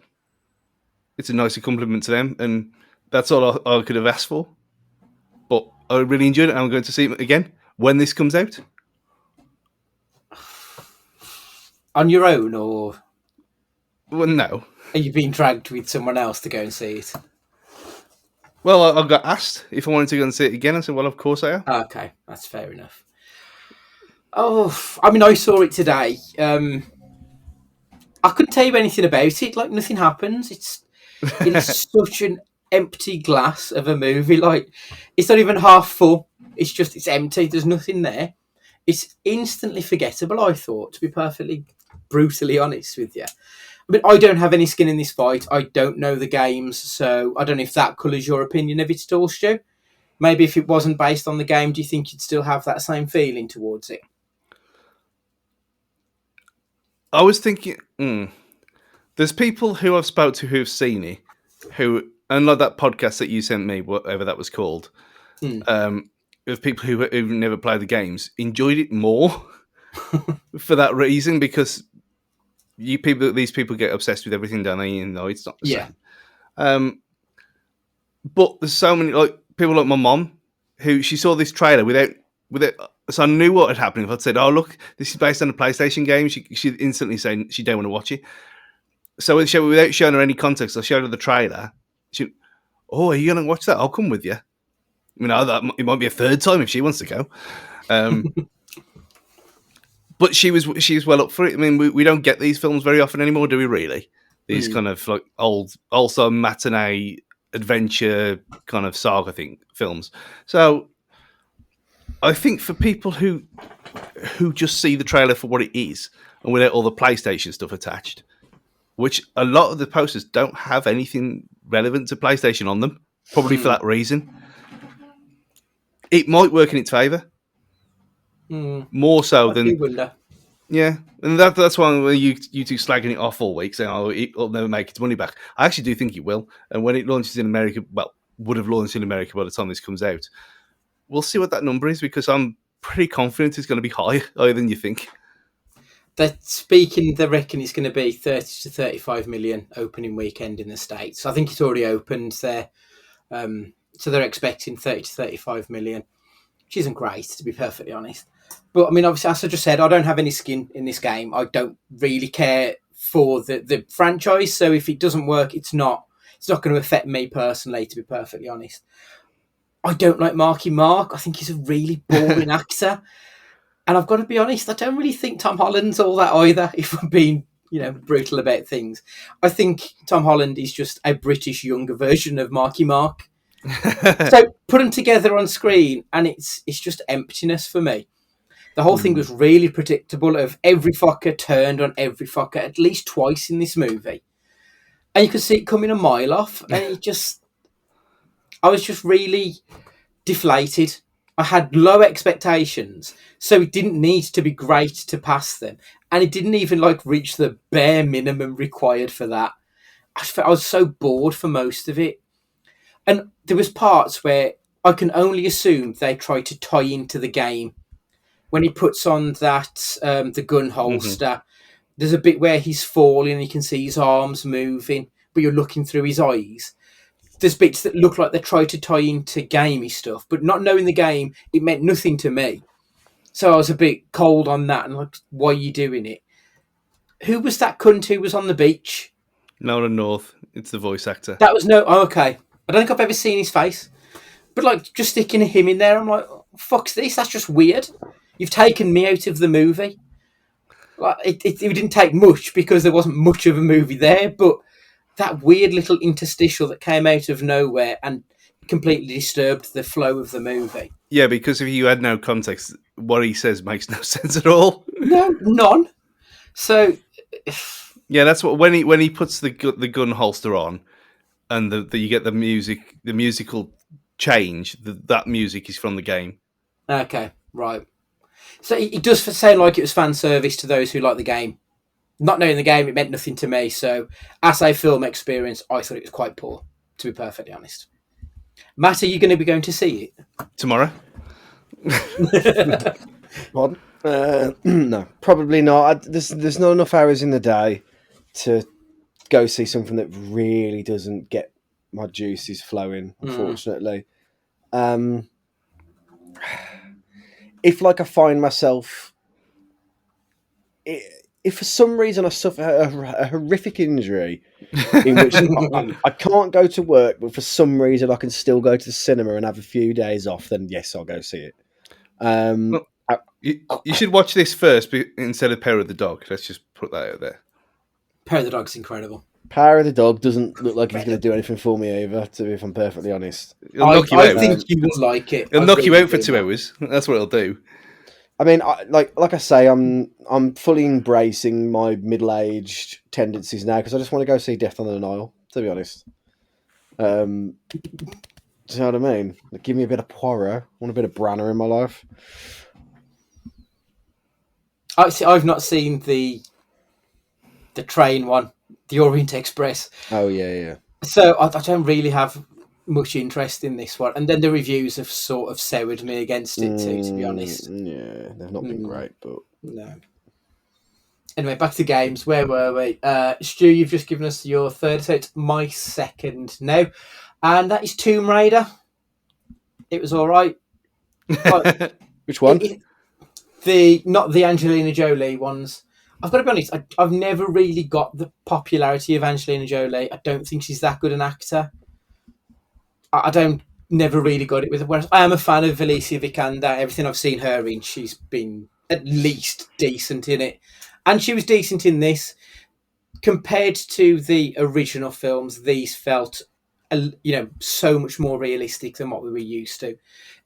it's a nice compliment to them, and that's all I could have asked for. But I really enjoyed it, and I'm going to see it again when this comes out. On your own, or? Well, no. Are you being dragged with someone else to go and see it? Well, I got asked if I wanted to go and see it again. I said, well, of course I am. Okay, that's fair enough. Oh, I mean, I saw it today. I couldn't tell you anything about it. Like, nothing happens. It is such an empty glass of a movie. Like, it's not even half full. It's empty. There's nothing there. It's instantly forgettable, I thought, to be perfectly brutally honest with you. I mean, I don't have any skin in this fight. I don't know the games, so I don't know if that colours your opinion of it at all, Stu. Maybe if it wasn't based on the game, do you think you'd still have that same feeling towards it? I was thinking, there's people who I've spoke to who've seen it, who, unlike that podcast that you sent me, whatever that was called, of people who've never played the games, enjoyed it more for that reason, because these people get obsessed with everything, don't they? And no, it's not the same. But there's so many, like, people like my mom, who she saw this trailer without, so I knew what had happened. If I'd said, "Oh, look, this is based on a PlayStation game," she'd instantly say she don't want to watch it. So without showing her any context, I showed her the trailer. She, "Oh, are you going to watch that? I'll come with you." I mean, it might be a third time if she wants to go. But she was well up for it. I mean, we don't get these films very often anymore, do we? Really, these kind of like also matinee adventure kind of saga films. So I think for people who just see the trailer for what it is and without all the PlayStation stuff attached, which a lot of the posters don't have anything relevant to PlayStation on them, probably for that reason, it might work in its favour. More so than... Yeah, and that's why when you two slagging it off all week, saying, "Oh, it'll never make its money back." I actually do think it will. And when it launches in America, well, would have launched in America by the time this comes out, we'll see what that number is, because I'm pretty confident it's going to be higher than you think. They reckon it's going to be 30 to 35 million opening weekend in the States. I think it's already opened there. So they're expecting 30 to 35 million, which isn't great, to be perfectly honest. But I mean, obviously, as I just said, I don't have any skin in this game. I don't really care for the franchise. So if it doesn't work, it's not going to affect me personally, to be perfectly honest. I don't like Marky Mark. I think he's a really boring actor. And I've got to be honest, I don't really think Tom Holland's all that either, if I'm being, brutal about things. I think Tom Holland is just a British younger version of Marky Mark. So put them together on screen, and it's just emptiness for me. The whole thing was really predictable. Of every fucker turned on every fucker at least twice in this movie, and you could see it coming a mile off. And I was just really deflated. I had low expectations, so it didn't need to be great to pass them, and it didn't even reach the bare minimum required for that. I was so bored for most of it, and there was parts where I can only assume they tried to tie into the game. When he puts on that the gun holster, there's a bit where he's falling and you can see his arms moving, but you're looking through his eyes. There's bits that look like they tried to tie into gamey stuff, but not knowing the game, it meant nothing to me. So I was a bit cold on that, and why are you doing it? Who was that cunt who was on the beach? Nolan North. It's the voice actor. That was okay. I don't think I've ever seen his face. But just sticking him in there, I'm like, fuck's this? That's just weird. You've taken me out of the movie. It didn't take much, because there wasn't much of a movie there, but that weird little interstitial that came out of nowhere and completely disturbed the flow of the movie. Yeah, because if you had no context, what he says makes no sense at all. No, none. So, yeah, that's what when he puts the gun holster on, and you get the musical change. That music is from the game. Okay, right. So it does sound like it was fan service to those who like the game. Not knowing the game, it meant nothing to me. So, as a film experience, I thought it was quite poor, to be perfectly honest. Matt, are you going to be going to see it? Tomorrow? Pardon? No, probably not. There's not enough hours in the day to go see something that really doesn't get my juices flowing, unfortunately. If I find myself... if for some reason I suffer a horrific injury in which I can't go to work, but for some reason I can still go to the cinema and have a few days off, then yes, I'll go see it. Well, you should watch this first instead of Power of the Dog. Let's just put that out there. Power of the Dog's incredible. Power of the Dog doesn't look like he's going to do anything for me either, if I'm perfectly honest. It'll knock you I out. think you will like it. It'll knock you out for 2 hours. That's what it'll do. I mean, like I say, I'm fully embracing my middle-aged tendencies now because I just want to go see Death on the Nile, to be honest. Do you know what I mean? Like, give me a bit of Poirot. I want a bit of Branner in my life. I've not seen the train one, the Orient Express. Oh yeah. So I don't really have much interest in this one, and then the reviews have sort of soured me against it too, to be honest. Yeah, they've not been great, but no. Anyway, back to games. Where were we? Stu, you've just given us your third, so it's my second now, and that is Tomb Raider. It was all right. Which one? Not the Angelina Jolie ones. I've got to be honest, I've never really got the popularity of Angelina Jolie. I don't think she's that good an actor. I never really got it with her. Whereas I am a fan of Alicia Vikander. Everything I've seen her in, she's been at least decent in it. And she was decent in this. Compared to the original films, these felt, so much more realistic than what we were used to.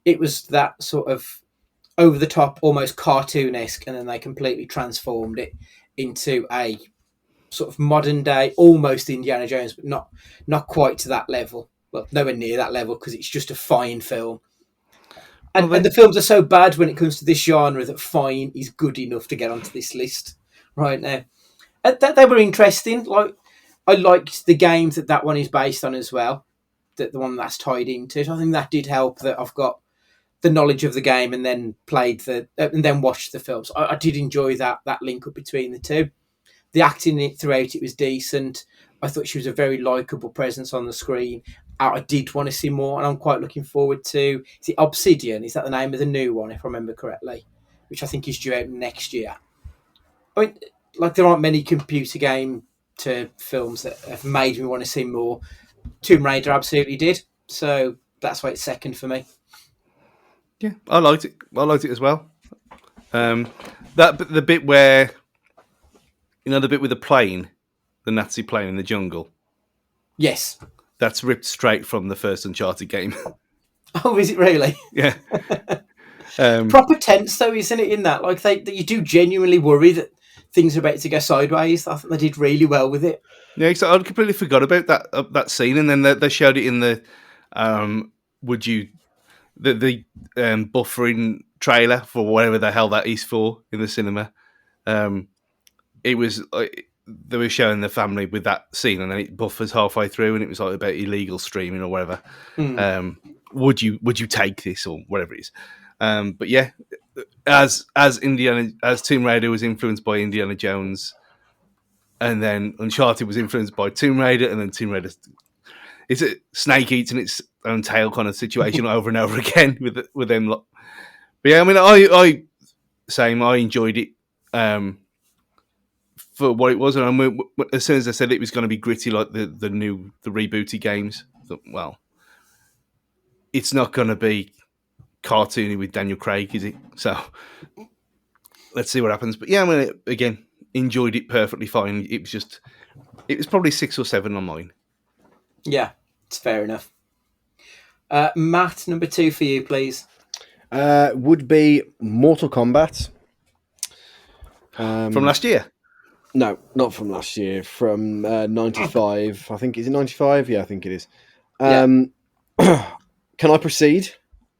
It was that sort of over the top, almost cartoon-esque, and then they completely transformed it into a sort of modern day, almost Indiana Jones, but not quite to that level. Well, nowhere near that level because it's just a fine film. And the films are so bad when it comes to this genre that fine is good enough to get onto this list right now. They were interesting. Like, I liked the games that one is based on as well, the one that's tied into. So I think that did help that I've got the knowledge of the game and then and then watched the films. I did enjoy that link up between the two. The acting throughout it was decent. I thought she was a very likeable presence on the screen. I did want to see more, and I'm quite looking forward to. Is it Obsidian? Is that the name of the new one, if I remember correctly? Which I think is due out next year. I mean, like, there aren't many computer game to films that have made me want to see more. Tomb Raider absolutely did, so that's why it's second for me. Yeah, I liked it. I liked it as well. The bit where, the bit with the plane, the Nazi plane in the jungle. Yes. That's ripped straight from the first Uncharted game. Oh, is it really? Yeah. Proper tense, though, isn't it, in that? Like, that you do genuinely worry that things are about to go sideways. I think they did really well with it. Yeah, so I completely forgot about that scene, and then they showed it in the buffering trailer for whatever the hell that is for in the cinema. It was they were showing the family with that scene, and then it buffers halfway through, and it was like about illegal streaming or whatever. Would you take this or whatever it is? But yeah, as Tomb Raider was influenced by Indiana Jones, and then Uncharted was influenced by Tomb Raider, and then Tomb Raider, it's a snake eating its own tail kind of situation over and over again with them. But yeah, I mean, I enjoyed it for what it was, and as soon as I said it was going to be gritty like the rebooted games, I thought, well, it's not going to be cartoony with Daniel Craig, is it? So let's see what happens. But yeah, I mean, again, enjoyed it perfectly fine. It was probably 6 or 7 on mine. Yeah, it's fair enough. Matt, number 2 for you, please. Would be Mortal Kombat. From last year? No, not from last year. From 95. I think, is it 95? Yeah, I think it is. Can I proceed?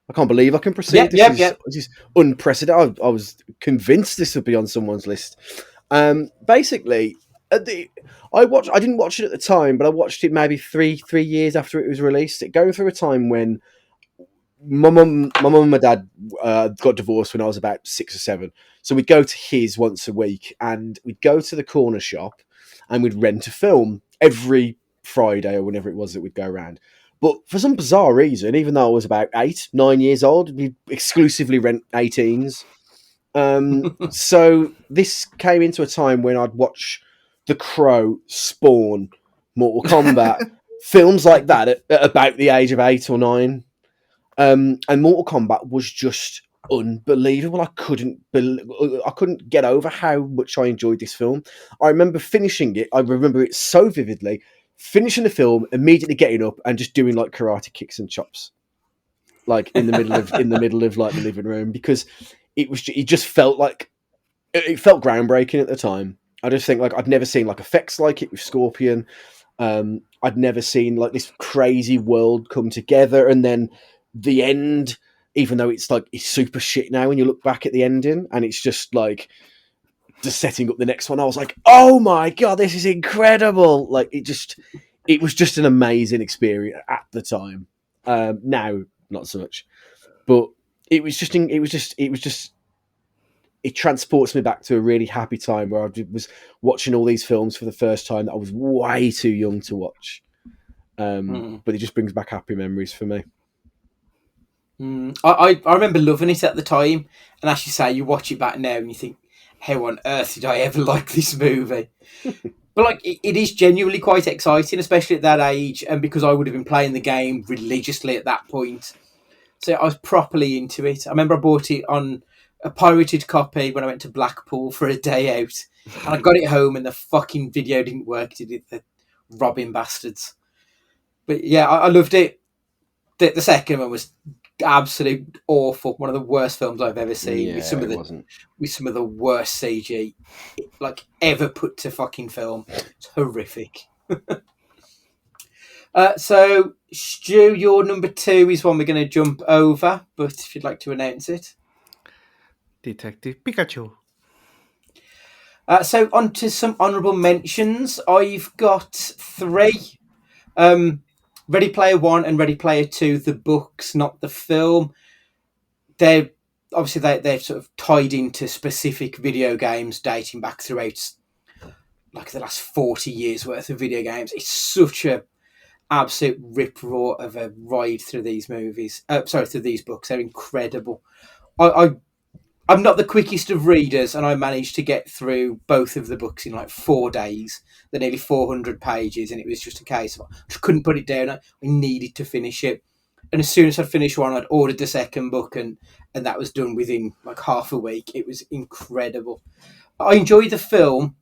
I can't believe I can proceed. This is unprecedented. I was convinced this would be on someone's list. Basically, I didn't watch it at the time, but I watched it maybe three years after it was released. It going through a time when my mum and my dad got divorced when I was about 6 or 7. So we'd go to his once a week, and we'd go to the corner shop, and we'd rent a film every Friday or whenever it was that we'd go around. But for some bizarre reason, even though I was about 8, 9 years old, we'd exclusively rent 18s. So this came into a time when I'd watch The Crow, Spawn, Mortal Kombat, films like that at about the age of 8 or 9. And Mortal Kombat was just unbelievable. I couldn't get over how much I enjoyed this film. I remember finishing it. I remember it so vividly. Finishing the film, immediately getting up and just doing like karate kicks and chops, like in the middle of like the living room, because it just felt like it felt groundbreaking at the time. I just think like I'd never seen like effects like it with Scorpion. I'd never seen like this crazy world come together, and then the end, even though it's like it's super shit now when you look back at the ending, and it's just like just setting up the next one. I was like, oh my god, this is incredible! Like it was just an amazing experience at the time. Now, not so much, but it transports me back to a really happy time where I was watching all these films for the first time that I was way too young to watch. But it just brings back happy memories for me. I remember loving it at the time, and as you say, you watch it back now and you think, how on earth did I ever like this movie? But like, it is genuinely quite exciting, especially at that age, and because I would have been playing the game religiously at that point. So I was properly into it. I remember I bought it on a pirated copy when I went to Blackpool for a day out, and I got it home and the fucking video didn't work, did it? The robbing bastards. But yeah, I loved it. The second one was absolute awful. One of the worst films I've ever seen. Yeah, with some of the worst CG like ever put to fucking film. It's horrific. So Stu, your number 2 is one we're going to jump over, but if you'd like to announce it. Detective Pikachu. So on to some honourable mentions. I've got 3. Ready Player 1 and Ready Player 2, the books, not the film. They're sort of tied into specific video games dating back throughout like the last 40 years worth of video games. It's such a absolute rip-roar of a ride through these movies. Through these books. They're incredible. I'm not the quickest of readers, and I managed to get through both of the books in like 4 days. They're nearly 400 pages, and it was just a case of I just couldn't put it down. I needed to finish it. And as soon as I'd finished one, I'd ordered the second book, and that was done within like half a week. It was incredible. I enjoyed the film,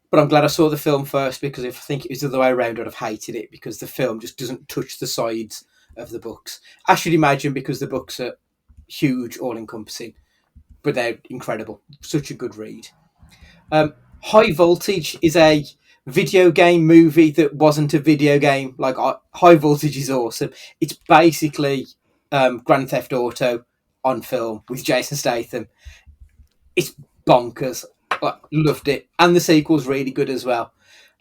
but I'm glad I saw the film first, because if I think it was the other way around, I'd have hated it, because the film just doesn't touch the sides of the books. I should imagine because the books are huge, all-encompassing, but they're incredible. Such a good read. High Voltage is a video game movie that wasn't a video game. Like, High Voltage is awesome. It's basically Grand Theft Auto on film with Jason Statham. It's bonkers. Loved it. And the sequel's really good as well.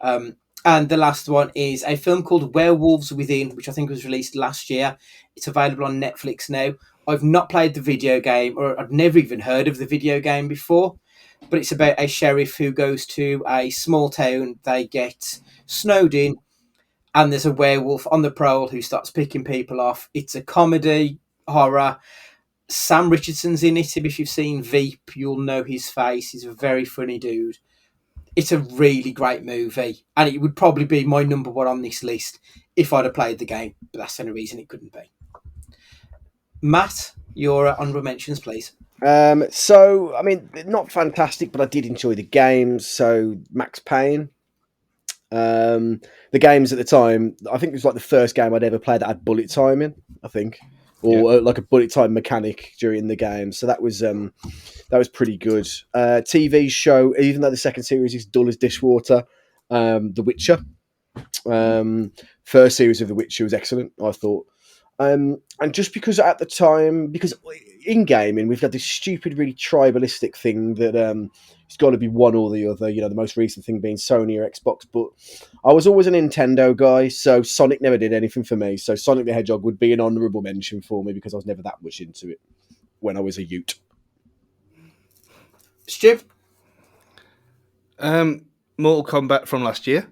And the last one is a film called Werewolves Within, which I think was released last year. It's available on Netflix now. I've not played the video game, or I've never even heard of the video game before, but it's about a sheriff who goes to a small town. They get snowed in, and there's a werewolf on the prowl who starts picking people off. It's a comedy, horror. Sam Richardson's in it. If you've seen Veep, you'll know his face. He's a very funny dude. It's a really great movie, and it would probably be my number 1 on this list if I'd have played the game, but that's the only reason it couldn't be. Matt, your honourable mentions, please. So, I mean, not fantastic, but I did enjoy the games. So, Max Payne. The games at the time, I think it was like the first game I'd ever played that had bullet time in, I think. Or like a bullet time mechanic during the game. So that was pretty good. TV show, even though the second series is dull as dishwater, The Witcher. First series of The Witcher was excellent, I thought. And just because at the time, because in gaming, we've got this stupid, really tribalistic thing that it's got to be one or the other, the most recent thing being Sony or Xbox. But I was always a Nintendo guy, so Sonic never did anything for me. So Sonic the Hedgehog would be an honourable mention for me because I was never that much into it when I was a youth. Stu? Mortal Kombat from last year.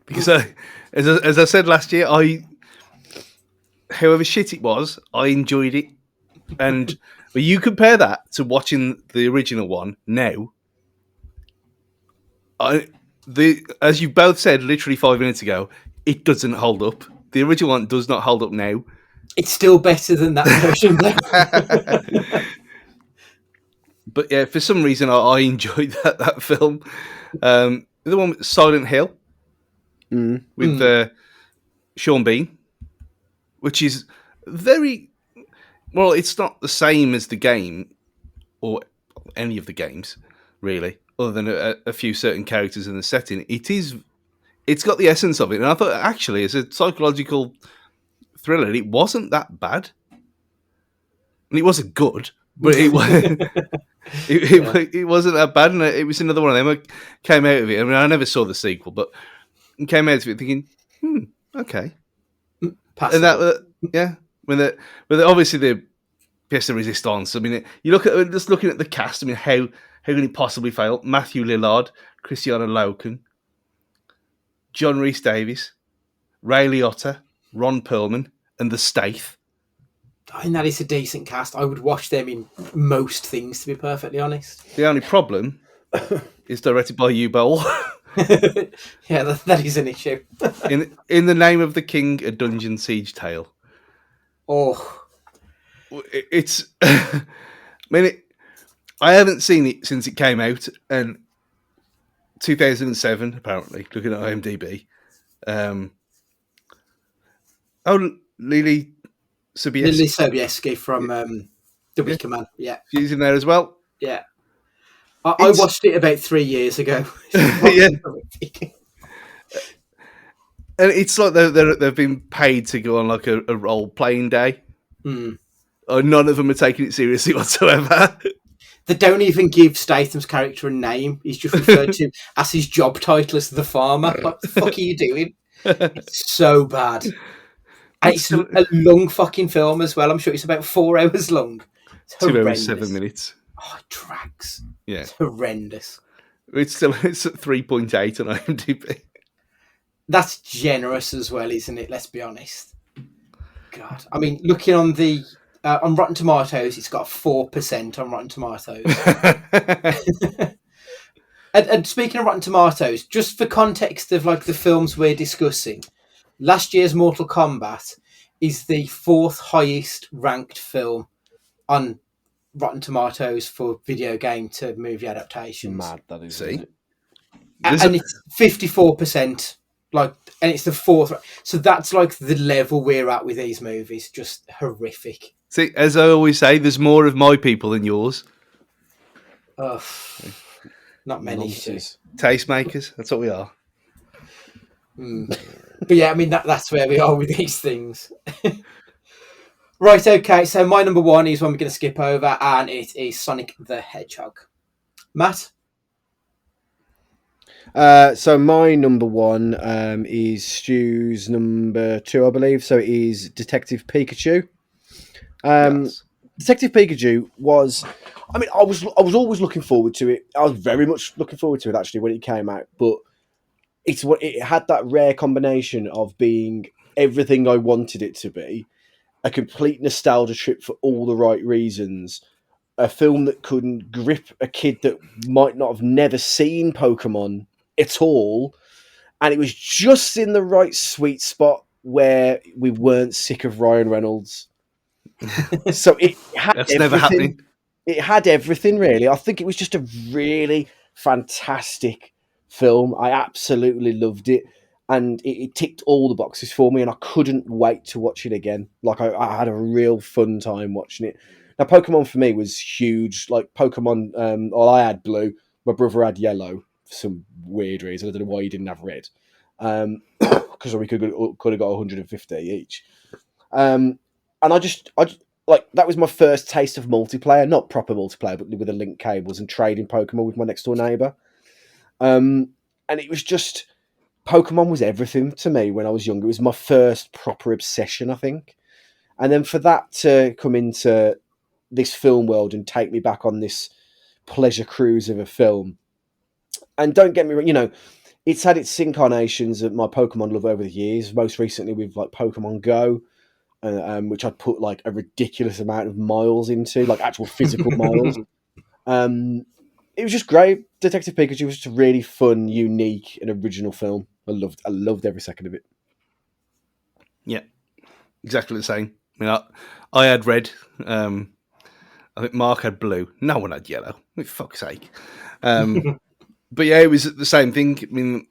Because as I said last year, however shit it was, I enjoyed it. And But you compare that to watching the original one now. As you both said literally 5 minutes ago, it doesn't hold up. The original one does not hold up now. It's still better than that version, though. But yeah, for some reason, I enjoyed that film. The one with Silent Hill with Sean Bean, which is very well. It's not the same as the game or any of the games, really, other than a few certain characters in the setting. It's got the essence of it, and I thought actually, as a psychological thriller, it wasn't that bad. And it wasn't good, but it was. It wasn't that bad, and it was another one of them. I came out of it. I mean, I never saw the sequel, but I came out of it thinking, okay. Passable. And yeah, when obviously the pièce de résistance. I mean, you look at just looking at the cast. I mean, how can it possibly fail? Matthew Lillard, Christiana Loken, John Rhys Davies, Ray Liotta, Ron Perlman, and the Staith. I mean, that is a decent cast. I would watch them in most things, to be perfectly honest. The only problem is directed by Hugh Bowl. Yeah, that is an issue. in the name of the king, a dungeon siege tale. Oh, it's. I mean, I haven't seen it since it came out, and 2007 apparently. Looking at IMDb. Lily Sobieski. Lily Sobieski from The Wicker Man. Yeah, she's in there as well. Yeah, I watched it about 3 years ago. Yeah. And it's like they've been paid to go on like a role playing day. None of them are taking it seriously whatsoever. They don't even give Statham's character a name. He's just referred to as his job title as the farmer. What the fuck are you doing? It's so bad. And it's a long fucking film as well. I'm sure it's about 4 hours long. It's 2 hours 7 minutes. Oh, it drags. Yeah, it's horrendous. It's at 3.8 on IMDb. That's generous as well, isn't it? Let's be honest. God, I mean, looking on the on Rotten Tomatoes, it's got 4% on Rotten Tomatoes. and speaking of Rotten Tomatoes, just for context of like the films we're discussing, last year's Mortal Kombat is the 4th highest ranked film on Rotten Tomatoes for video game to movie adaptations. Mad, that is. See, and it's 54%. Like, and it's the 4th. So that's like the level we're at with these movies. Just horrific. See, as I always say, there's more of my people than yours. Ugh, not many. Tastemakers, that's what we are. But yeah, I mean, that's where we are with these things. Right, okay, so my number 1 is one we're going to skip over, and it is Sonic the Hedgehog. Matt? So my number 1 is Stu's number 2, I believe. So it is Detective Pikachu. Yes. Detective Pikachu was, I mean, I was always looking forward to it. I was very much looking forward to it actually when it came out. But it had that rare combination of being everything I wanted it to be, a complete nostalgia trip for all the right reasons, a film that couldn't grip a kid that might not have never seen Pokemon at all, and it was just in the right sweet spot where we weren't sick of Ryan Reynolds. So it had That's never happening. It had everything, really. I think it was just a really fantastic film. I absolutely loved it, and it ticked all the boxes for me, and I couldn't wait to watch it again. Like, I had a real fun time watching it. Now, Pokemon for me was huge. Like, Pokemon, well, I had blue. My brother had yellow for some weird reason. I don't know why he didn't have red. Because we could have got 150 each. And I just like, that was my first taste of multiplayer. Not proper multiplayer, but with the link cables and trading Pokemon with my next door neighbour. And it was just, Pokemon was everything to me when I was younger. It was my first proper obsession, I think. And then for that to come into this film world and take me back on this pleasure cruise of a film. And don't get me wrong, you know, it's had its incarnations of my Pokemon love over the years, most recently with like Pokemon Go. which I'd put like a ridiculous amount of miles into, like actual physical miles. It was just great. Detective Pikachu was just a really fun, unique, and original film. I loved every second of it. Yeah, exactly the same. I mean, I had red. I think Mark had blue. No one had yellow. For fuck's sake. But yeah, it was the same thing. I mean,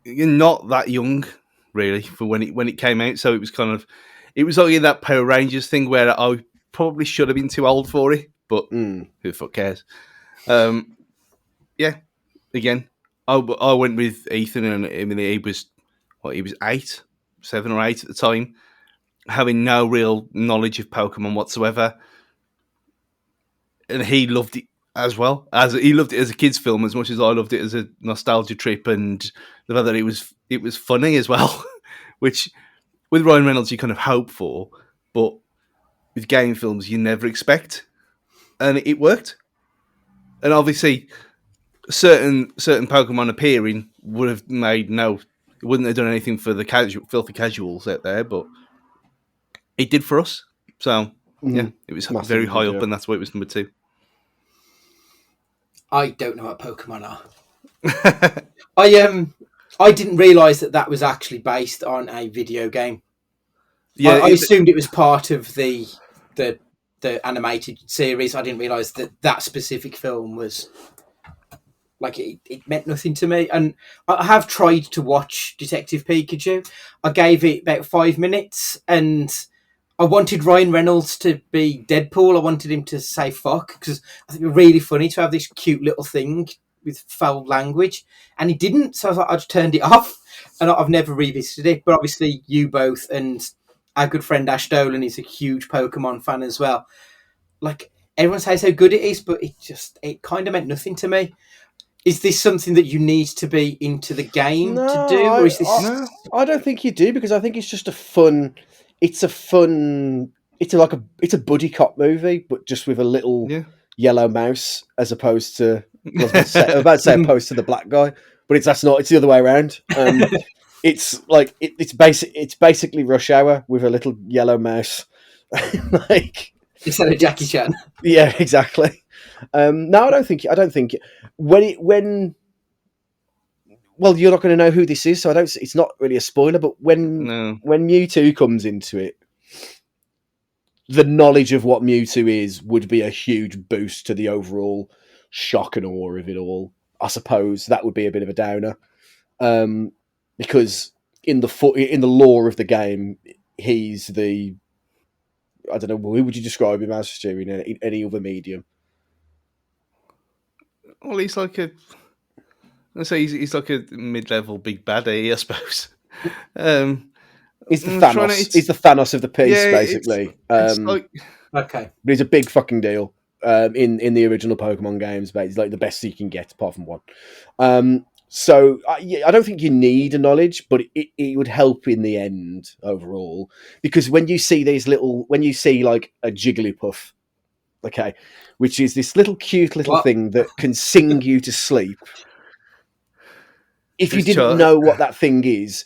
you're not that young, really, for when it came out. So it was like that Power Rangers thing where I probably should have been too old for it, but who the fuck cares? Yeah, again, I went with Ethan, and I mean, he was 7 or 8 at the time, having no real knowledge of Pokemon whatsoever, and he loved it as well. As he loved it as a kids' film as much as I loved it as a nostalgia trip, and the fact that it was funny as well, which with Ryan Reynolds you kind of hope for, but with game films you never expect, and it worked. And obviously, certain Pokemon appearing would have made it wouldn't have done anything for the filthy casuals out there, but it did for us. So yeah, it was very high up, and that's why it was number 2. I don't know what Pokemon are. I didn't realise that was actually based on a video game. Yeah, I assumed it was part of the animated series. I didn't realise that specific film was like it meant nothing to me. And I have tried to watch Detective Pikachu. I gave it about 5 minutes, and I wanted Ryan Reynolds to be Deadpool. I wanted him to say fuck, because I think it would be really funny to have this cute little thing with foul language, and he didn't. So I was like, I just turned it off, and I've never revisited it. But obviously, you both and our good friend Ash Dolan is a huge Pokemon fan as well. Like, everyone says how good it is, but it kind of meant nothing to me. Is this something that you need to be into the game to do, or is this? I don't think you do, because I think it's just a fun. It's a buddy cop movie, but just with a little yellow mouse, as opposed to I was about to say opposed to the black guy, but it's the other way around. It's like it's basically Rush Hour with a little yellow mouse, like instead of Jackie Chan. Yeah, exactly. No, I don't think when. Well, you're not going to know who this is, so it's not really a spoiler. But when Mewtwo comes into it, the knowledge of what Mewtwo is would be a huge boost to the overall shock and awe of it all. I suppose that would be a bit of a downer, because in the lore of the game, he's the, I don't know, who would you describe him as, Stu, in any other medium? Well, he's like he's like a mid-level big baddie, I suppose. He's the Thanos. He's the Thanos of the piece, basically. It's like, okay, but he's a big fucking deal in the original Pokemon games. But he's like the best you can get, apart from one. So I don't think you need a knowledge, but it would help in the end overall, because when you see like a Jigglypuff, okay, which is this little cute little thing that can sing you to sleep. If you didn't know what that thing is,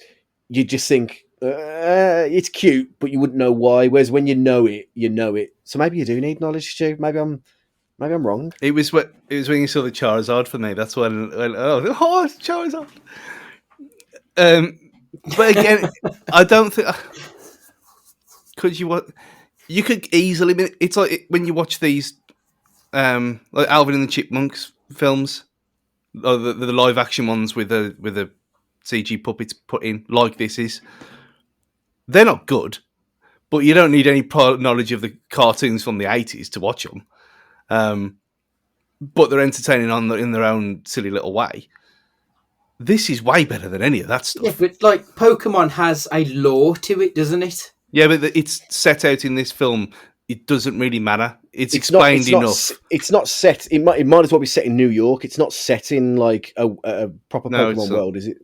you'd just think it's cute, but you wouldn't know why. Whereas when you know it, you know it. So maybe you do need knowledge, Stu. Maybe I'm wrong. It was when you saw the Charizard for me. That's when it's Charizard. But again, I don't think you could easily. It's like when you watch these like Alvin and the Chipmunks films, or the live action ones with the CG puppets put in, like this is. They're not good, but you don't need any prior knowledge of the cartoons from the 80s to watch them. But they're entertaining in their own silly little way. This is way better than any of that stuff. Yeah, but like Pokemon has a lore to it, doesn't it? Yeah, but it's set out in this film. It doesn't really matter. It's explained enough. It's not set. It might as well be set in New York. It's not set in like a proper Pokemon world, is it?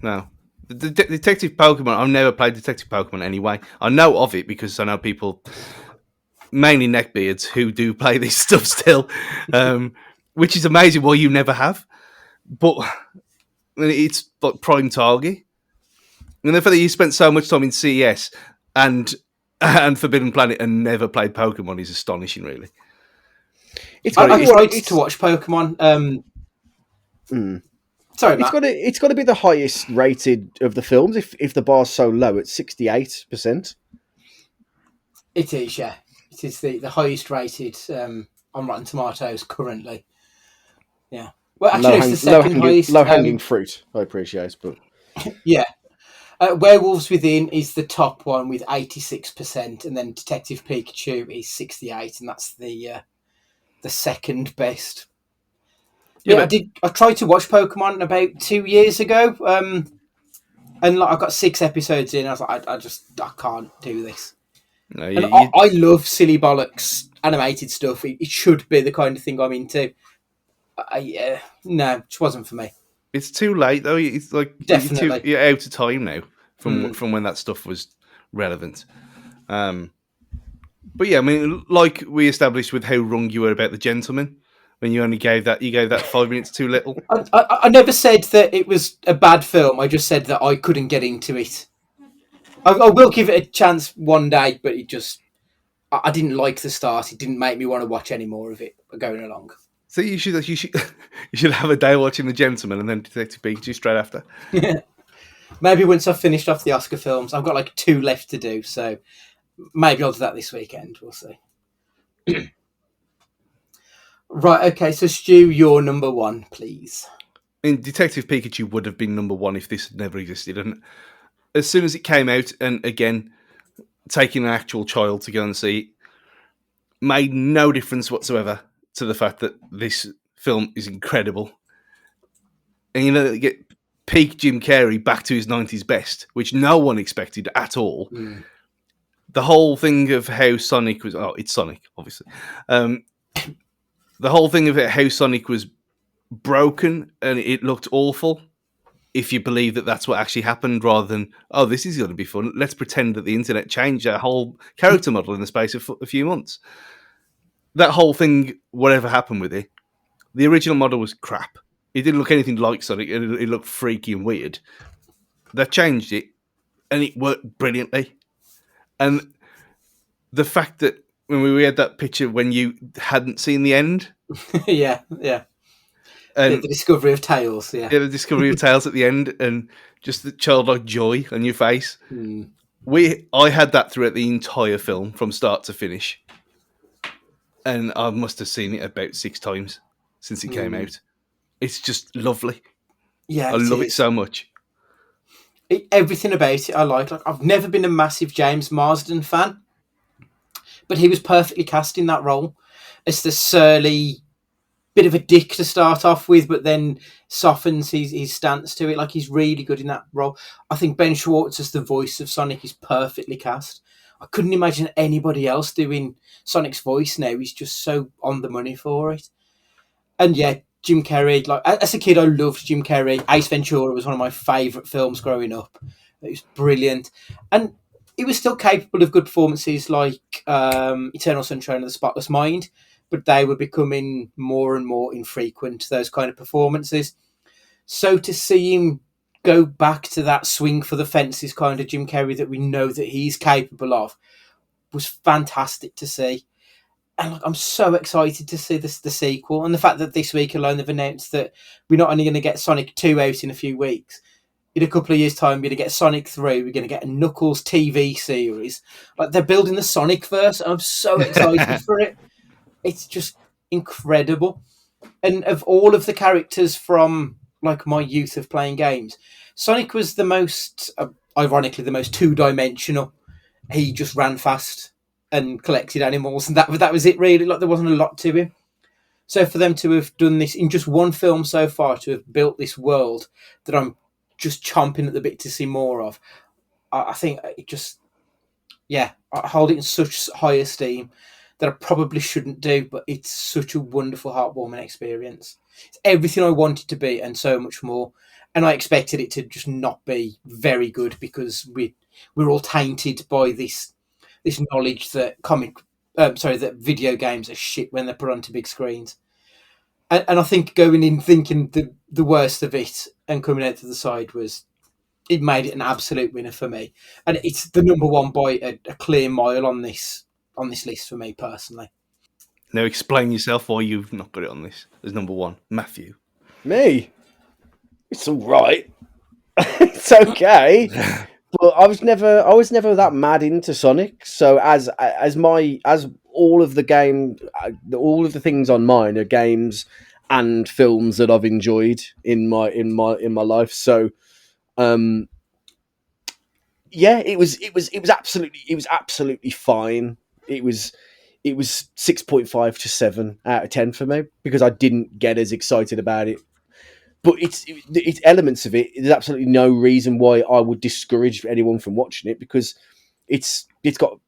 No. The Detective Pokemon, I've never played Detective Pokemon anyway. I know of it because I know people, mainly neckbeards, who do play this stuff still, which is amazing why you never have. But it's like prime target. And the fact that you spent so much time in CES and Forbidden Planet and never played Pokemon is astonishing, really. I tried to watch Pokemon. Sorry, Matt. It's got to be the highest rated of the films if the bar's so low at 68%. It is, yeah. It is the highest rated on Rotten Tomatoes currently. Yeah. Well, actually, it's the second highest. Low hanging fruit, I appreciate, but yeah. Werewolves Within is the top one with 86%, and then Detective Pikachu is 68%, and that's the second best. Yeah, I tried to watch Pokemon about 2 years ago, and I got 6 episodes in. I was like, I can't do this. No, I love silly bollocks animated stuff. It should be the kind of thing I'm into. No, it just wasn't for me. It's too late though. It's like definitely you're out of time now from when that stuff was relevant. But yeah, I mean, like we established with how wrong you were about The Gentleman when you only gave that 5 minutes too little. I never said that it was a bad film. I just said that I couldn't get into it. I will give it a chance one day, but I didn't like the start. It didn't make me want to watch any more of it going along. So you should have a day watching The Gentleman and then Detective Pikachu straight after. Maybe once I've finished off the Oscar films, I've got like 2 left to do. So maybe I'll do that this weekend. We'll see. Right. Okay. So Stu, you're number 1, please. I mean, Detective Pikachu would have been number 1 if this had never existed. And as soon as it came out, and again, taking an actual child to go and see it made no difference whatsoever to the fact that this film is incredible. And get peak Jim Carrey back to his 90s best, which no one expected at all. The whole thing of how Sonic was... Oh, it's Sonic, obviously. The whole thing of how Sonic was broken and it looked awful, if you believe that that's what actually happened, rather than, oh, this is going to be fun. Let's pretend that the internet changed our whole character model in the space of a few months. That whole thing, whatever happened with it, the original model was crap. It didn't look anything like Sonic. It looked freaky and weird. They changed it, and it worked brilliantly. And the fact that when we had that picture when you hadn't seen the end. yeah. And the discovery of Tails, yeah. Yeah, the discovery of Tails at the end, and just the childlike joy on your face. I had that throughout the entire film, from start to finish. And I must have seen it about 6 times since it came out. It's just lovely. Yeah, I love it so much. Everything about it I like. I've never been a massive James Marsden fan, but he was perfectly cast in that role as the surly bit of a dick to start off with, but then softens his stance to it. Like, he's really good in that role. I think Ben Schwartz as the voice of Sonic is perfectly cast. I couldn't imagine anybody else doing Sonic's voice now. He's just so on the money for it. And yeah, Jim Carrey, like, as a kid, I loved Jim Carrey. Ace Ventura was one of my favourite films growing up. It was brilliant. And he was still capable of good performances like Eternal Sunshine of the Spotless Mind, but they were becoming more and more infrequent, those kind of performances. So to see him go back to that swing for the fences kind of Jim Carrey that we know that he's capable of was fantastic to see. And I'm so excited to see the sequel. And the fact that this week alone they've announced that we're not only going to get Sonic 2 out in a few weeks, in a couple of years' time, we're going to get Sonic 3, we're going to get a Knuckles TV series. Like, they're building the Sonic verse, and I'm so excited for it. It's just incredible. And of all of the characters from, like, my youth of playing games, Sonic was the most, ironically, the most two-dimensional. He just ran fast and collected animals, and that was it, really. Like, there wasn't a lot to him. So for them to have done this in just one film so far, to have built this world that I'm just chomping at the bit to see more of, I think it just, yeah, I hold it in such high esteem that I probably shouldn't do, but it's such a wonderful, heartwarming experience. It's everything I wanted to be and so much more. And I expected it to just not be very good because we're all tainted by this knowledge that that video games are shit when they're put onto big screens. And I think going in thinking the worst of it and coming out to the side was it made it an absolute winner for me, and it's the number one by a clear mile on this list for me personally. Now explain yourself why you've not got it on this as number one, Matthew. Me, it's all right. It's okay. But I was never that mad into Sonic. So as all of the things on mine are games and films that I've enjoyed in my life. So, yeah, it was absolutely fine. It was 6.5 to 7 out of 10 for me because I didn't get as excited about it. But it's elements of it. There's absolutely no reason why I would discourage anyone from watching it because it's got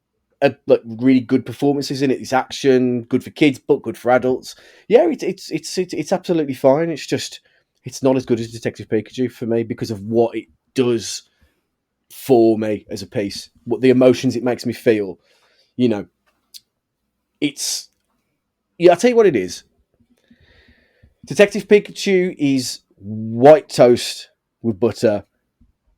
really good performances in it. It's action, good for kids, but good for adults. Yeah, it's absolutely fine. It's just it's not as good as Detective Pikachu for me because of what it does for me as a piece, what the emotions it makes me feel. You know, it's I'll tell you what it is. Detective Pikachu is white toast with butter.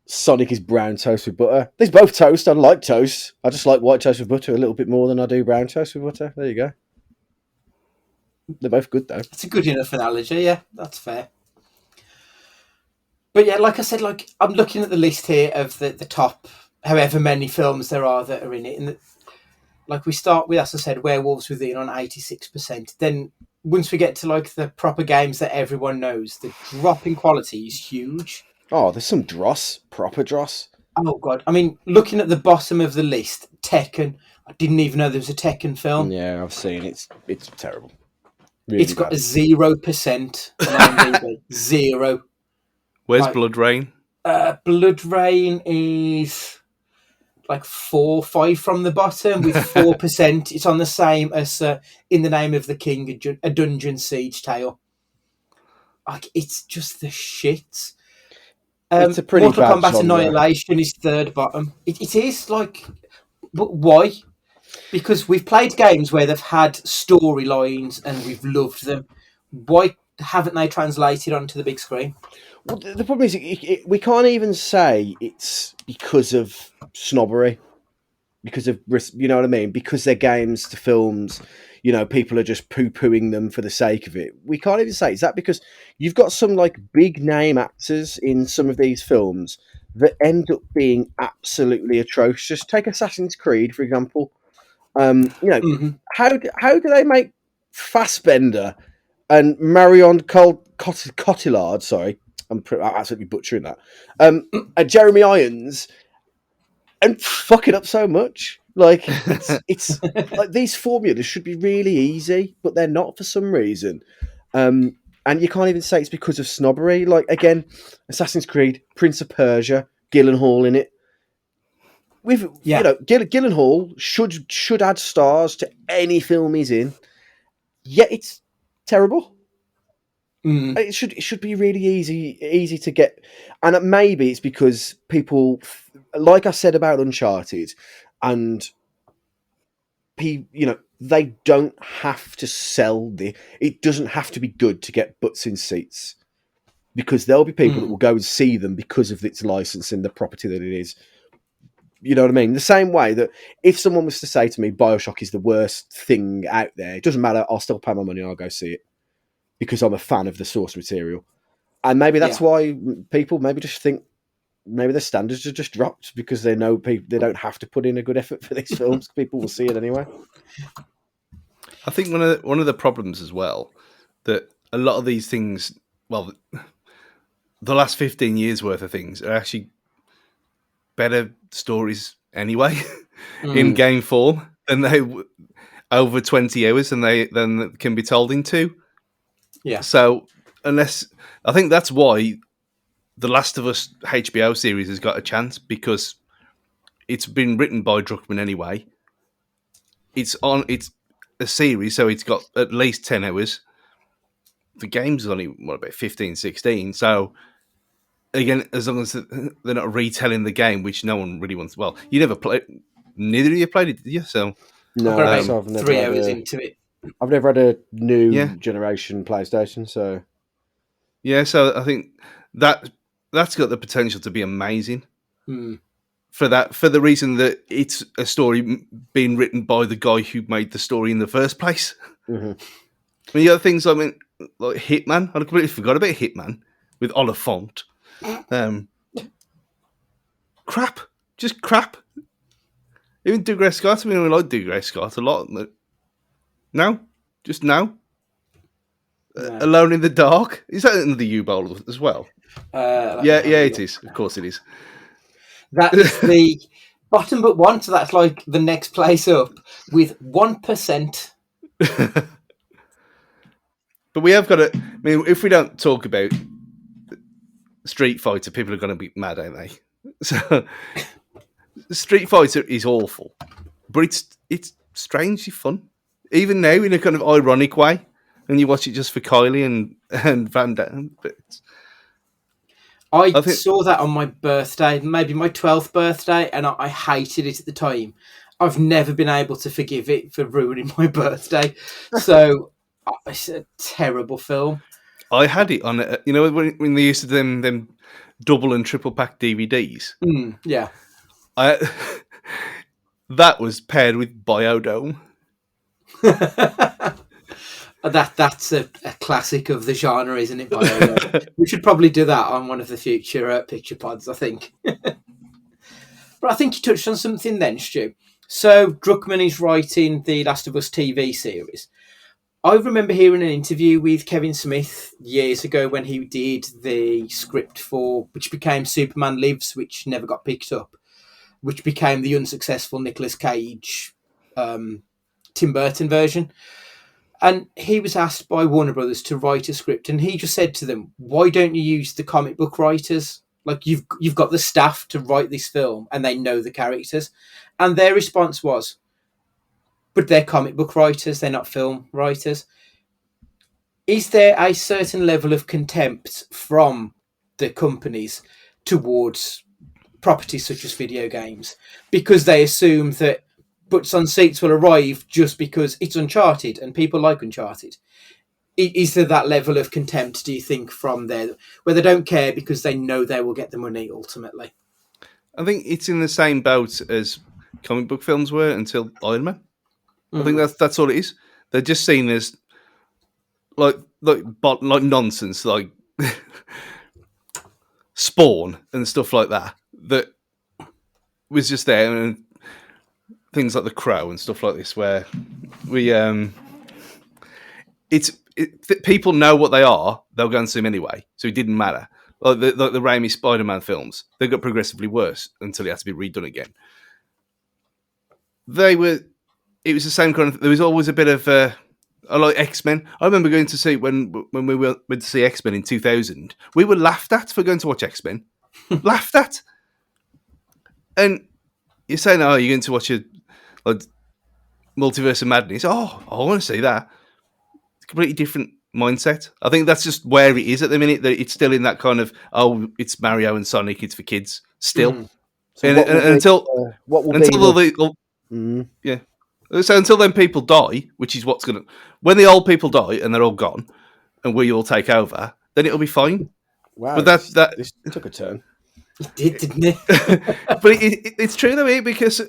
Sonic is brown toast with butter. There's both toast. I like toast. I just like white toast with butter a little bit more than I do brown toast with butter. There you go. They're both good though. It's a good enough analogy. Yeah, that's fair. But yeah, like I said, like I'm looking at the list here of the top, however many films there are that are in it, and like we start with, as I said, Werewolves Within on 86%. Then once we get to like the proper games that everyone knows, the drop in quality is huge. Oh, there's some dross, proper dross. Oh god! I mean, looking at the bottom of the list, Tekken. I didn't even know there was a Tekken film. Yeah, I've seen it. It's terrible. Really It's got bad. a 0% on IMDb. 0. Where's Right. Blood Rain? Blood Rain is like 4-5 from the bottom with 4%. It's on the same as In the Name of the King, a Dungeon Siege Tale. Like it's just the shit. It's a pretty Mortal bad Kombat genre. Annihilation is third bottom. It is like, but why? Because we've played games where they've had storylines and we've loved them. Why haven't they translated onto the big screen? Well, the problem is, we can't even say it's because of snobbery, because of you know what I mean. Because they're games to films, people are just poo-pooing them for the sake of it. We can't even say is that because you've got some like big name actors in some of these films that end up being absolutely atrocious. Take Assassin's Creed, for example. Mm-hmm. How do they make Fassbender and Marion Cotillard? Sorry, I'm absolutely butchering that. And Jeremy Irons, and fuck it up so much. Like it's like these formulas should be really easy, but they're not for some reason. And you can't even say it's because of snobbery. Like again, Assassin's Creed, Prince of Persia, Gyllenhaal in it. With Gyllenhaal should add stars to any film he's in. Yet it's terrible. Mm. It should be really easy to get, and maybe it's because people, like I said about Uncharted, and they don't have to sell it doesn't have to be good to get butts in seats, because there'll be people that will go and see them because of its license and the property that it is. You know what I mean? The same way that if someone was to say to me, BioShock is the worst thing out there, it doesn't matter, I'll still pay my money and I'll go see it because I'm a fan of the source material. And maybe that's why people maybe just think maybe their standards are just dropped because they know they don't have to put in a good effort for these films. People will see it anyway. I think one of the problems as well, that a lot of these things, well, the last 15 years worth of things are actually better stories anyway in game form than they over 20 hours than can be told in 2. Yeah. So I think that's why the Last of Us HBO series has got a chance, because it's been written by Druckmann anyway. It's a series, so it's got at least 10 hours. The game's only about 15, 16. So again, as long as they're not retelling the game, which no one really wants. Well, you never played. Neither of you played it, did you? So I've got about 3 hours into it. I've never had a new generation PlayStation, so yeah. So I think that that's got the potential to be amazing. Hmm. For the reason that it's a story being written by the guy who made the story in the first place. Mm-hmm. I mean, the other things, I mean, like Hitman, I completely forgot about Hitman with Oliphant. Crap, just crap. Even Douglas Scott, I mean, we like Douglas Scott a lot. No, just no. No. Alone in the Dark, is that in the U-Bowl as well? Yeah, it is. Of course, it is. That is the bottom but one, so that's like the next place up with 1%. But we have got to. I mean, if we don't talk about Street Fighter, people are going to be mad, aren't they? So, Street Fighter is awful, but it's strangely fun, even now in a kind of ironic way. And you watch it just for Kylie and Van Damme. But I saw that on my birthday, maybe my 12th birthday, and I hated it at the time. I've never been able to forgive it for ruining my birthday. So it's a terrible film. I had it on, you know, when they used to them double and triple pack DVDs. Yeah. That was paired with Biodome. That's a classic of the genre, isn't it? We should probably do that on one of the future picture pods, I think. But I think you touched on something then, Stu. So Druckmann is writing the Last of Us TV series. I remember hearing an interview with Kevin Smith years ago when he did the script for, which became Superman Lives, which never got picked up, which became the unsuccessful Nicolas Cage, Tim Burton version. And he was asked by Warner Brothers to write a script, and he just said to them, "Why don't you use the comic book writers? Like you've got the staff to write this film, and they know the characters." And their response was, "But they're comic book writers; they're not film writers." Is there a certain level of contempt from the companies towards properties such as video games because they assume that butts on seats will arrive just because it's Uncharted and people like Uncharted? Is there that level of contempt, do you think, from there, where they don't care because they know they will get the money ultimately? I think it's in the same boat as comic book films were until Iron Man. I think that's all it is. They're just seen as like nonsense, like Spawn and stuff like that. That was just there, and things like The Crow and stuff like this, where we people know what they are, they'll go and see them anyway, so it didn't matter. Like the Raimi Spider-Man films, they got progressively worse until it had to be redone again. It was the same kind of. There was always a bit of I like X-Men. I remember going to see when we went to see X-Men in 2000. We were laughed at for going to watch X-Men. Laughed at. And you're saying, "Oh, you're going to watch a Multiverse of Madness." Oh, I want to see that. It's a completely different mindset. I think that's just where it is at the minute. That it's still in that kind of, oh, it's Mario and Sonic. It's for kids still. So yeah. So until then, people die, which is what's gonna. When the old people die and they're all gone, and we all take over, then it'll be fine. Wow, but this took a turn. It did, didn't it? But it's true though, mate, because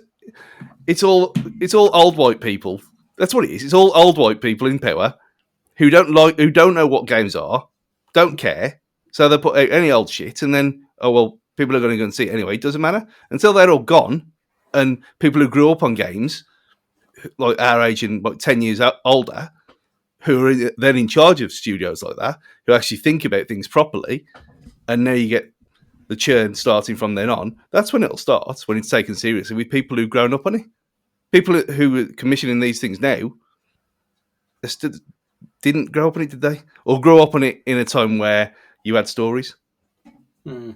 it's all old white people. That's what it is. It's all old white people in power who don't know what games are, don't care. So they put out any old shit, and then people are going to go and see it anyway. It doesn't matter until they're all gone, and people who grew up on games, like our age and like 10 years older, who are then in charge of studios like that, who actually think about things properly, and now you get the churn starting from then on. That's when it'll start, when it's taken seriously with people who've grown up on it. People who are commissioning these things now didn't grow up on it, did they? Or grow up on it in a time where you had stories? I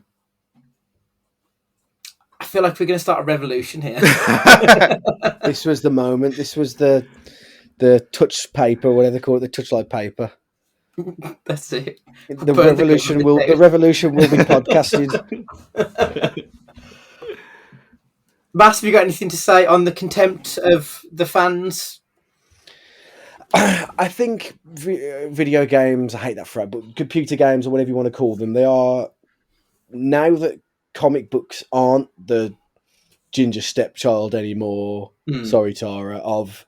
feel like we're going to start a revolution here. This was the moment. This was the touch paper, whatever they call it, the touchlight paper. That's it. The revolution will be podcasted. Matt, have you got anything to say on the contempt of the fans? I think video games, I hate that phrase, but computer games or whatever you want to call them, they are now that comic books aren't the ginger stepchild anymore. Sorry, Tara, of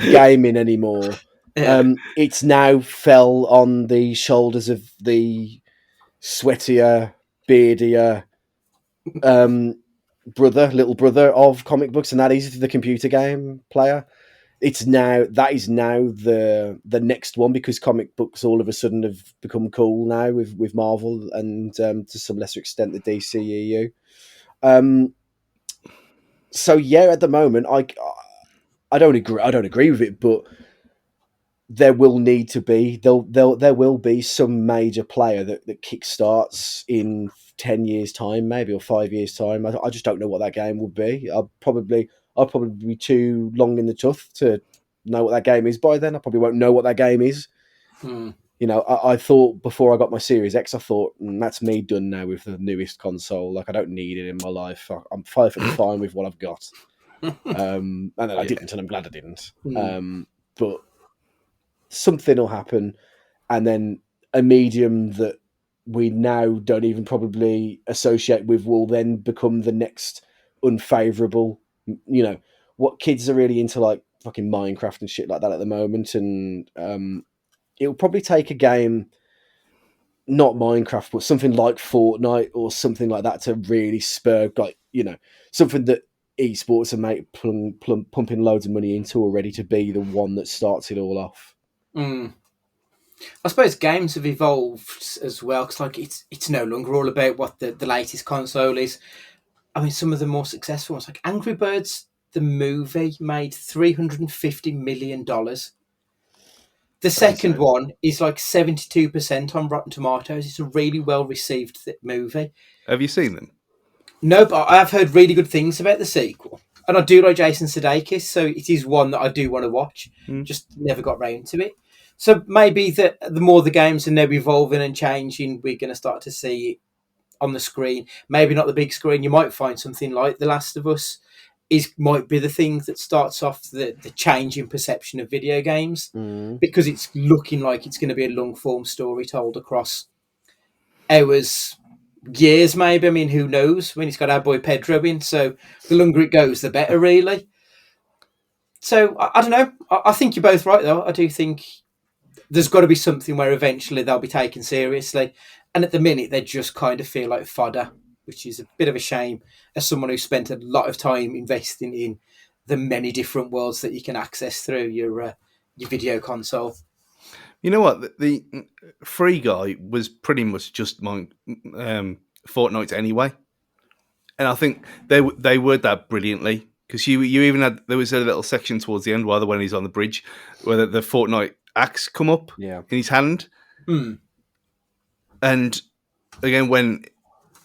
gaming anymore. Yeah. It's now fell on the shoulders of the sweatier, beardier little brother of comic books, and that is the computer game player. That is now the next one, because comic books all of a sudden have become cool now with Marvel and to some lesser extent the DCEU. So yeah, at the moment, I don't agree with it, but there will need to be there will be some major player that kickstarts in 10 years' time, maybe, or 5 years' time. I just don't know what that game will be. I'll probably be too long in the tooth to know what that game is by then. I probably won't know what that game is. You know, I thought before I got my Series X, I thought that's me done now with the newest console. Like, I don't need it in my life. I'm perfectly fine with what I've got. And then I didn't, and I'm glad I didn't. But something will happen, and then a medium that we now don't even probably associate with will then become the next unfavorable. You know, what kids are really into, like fucking Minecraft and shit like that at the moment, and it'll probably take a game, not Minecraft, but something like Fortnite or something like that to really spur, like, you know, something that esports are pumping loads of money into already, to be the one that starts it all off. I suppose games have evolved as well, because like it's no longer all about what the latest console is. I mean, some of the more successful ones, like Angry Birds, the movie made $350 million. The second one is like 72% on Rotten Tomatoes. It's a really well received movie. Have you seen them? No, but I have heard really good things about the sequel. And I do like Jason Sudeikis, so it is one that I do want to watch. Just never got round to it. So maybe the more the games are now evolving and changing, we're going to start to see it on the screen. Maybe not the big screen. You might find something like The Last of Us might be the thing that starts off the change in perception of video games, because it's looking like it's going to be a long form story told across hours, years, maybe. I mean, who knows? When it's got our boy Pedro in, so the longer it goes, the better, really. So I don't know. I think you're both right, though. I do think there's got to be something where eventually they'll be taken seriously, and at the minute they just kind of feel like fodder, which is a bit of a shame as someone who spent a lot of time investing in the many different worlds that you can access through your video console. You know what? The Free Guy was pretty much just my Fortnite anyway, and I think they word that brilliantly, because you even had, there was a little section towards the end when he's on the bridge where the Fortnite axe come up in his hand, and again when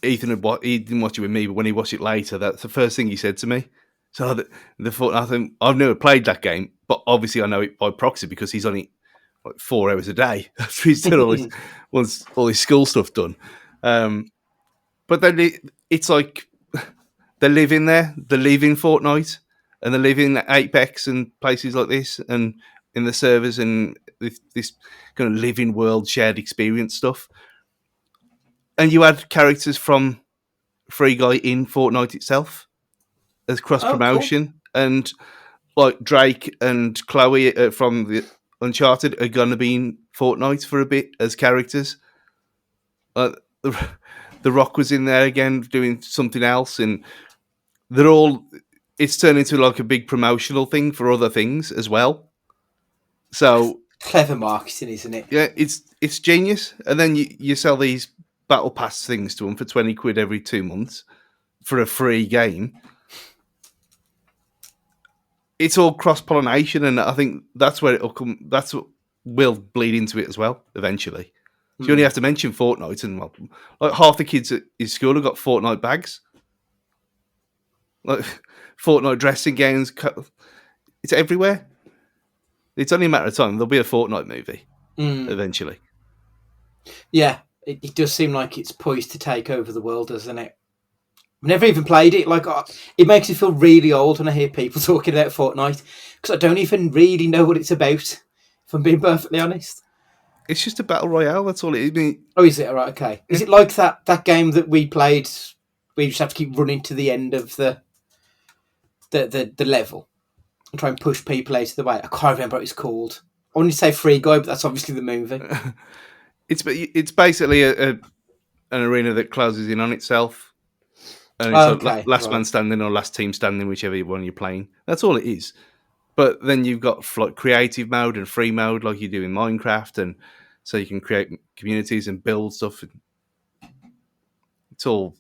Ethan he didn't watch it with me, but when he watched it later, that's the first thing he said to me. So the Fortnite, I think, I've never played that game, but obviously I know it by proxy because he's on it like 4 hours a day after he's done all his school stuff done. But then it's like they live in there, they live in Fortnite, and they live in Apex and places like this, and in the servers and this kind of living world shared experience stuff. And you had characters from Free Guy in Fortnite itself as cross promotion, cool. And like Drake and Chloe from the Uncharted are going to be in Fortnite for a bit as characters. The Rock was in there again doing something else, and they're all. It's turned into like a big promotional thing for other things as well. So clever marketing, isn't it? Yeah, it's genius. And then you sell these battle pass things to them for 20 quid every 2 months for a free game. It's all cross-pollination, and I think that's where it'll come. That's what will bleed into it as well eventually. So you only have to mention Fortnite, and like half the kids at his school have got Fortnite bags, like Fortnite dressing gowns. It's everywhere. It's only a matter of time. There'll be a Fortnite movie eventually. Yeah, it does seem like it's poised to take over the world, doesn't it? I've never even played it. Like, it makes me feel really old when I hear people talking about Fortnite, because I don't even really know what it's about, if I'm being perfectly honest. It's just a battle royale. That's all it is. I mean, Oh, is it? All right, okay. Is it like that game that we played where you just have to keep running to the end of the level and try and push people out of the way? I can't remember what it's called. I wanted to say Free Guy, but that's obviously the movie. it's basically an arena that closes in on itself. And it's like last man standing or last team standing, whichever one you're playing. That's all it is. But then you've got like creative mode and free mode, like you do in Minecraft, and so you can create communities and build stuff. It's all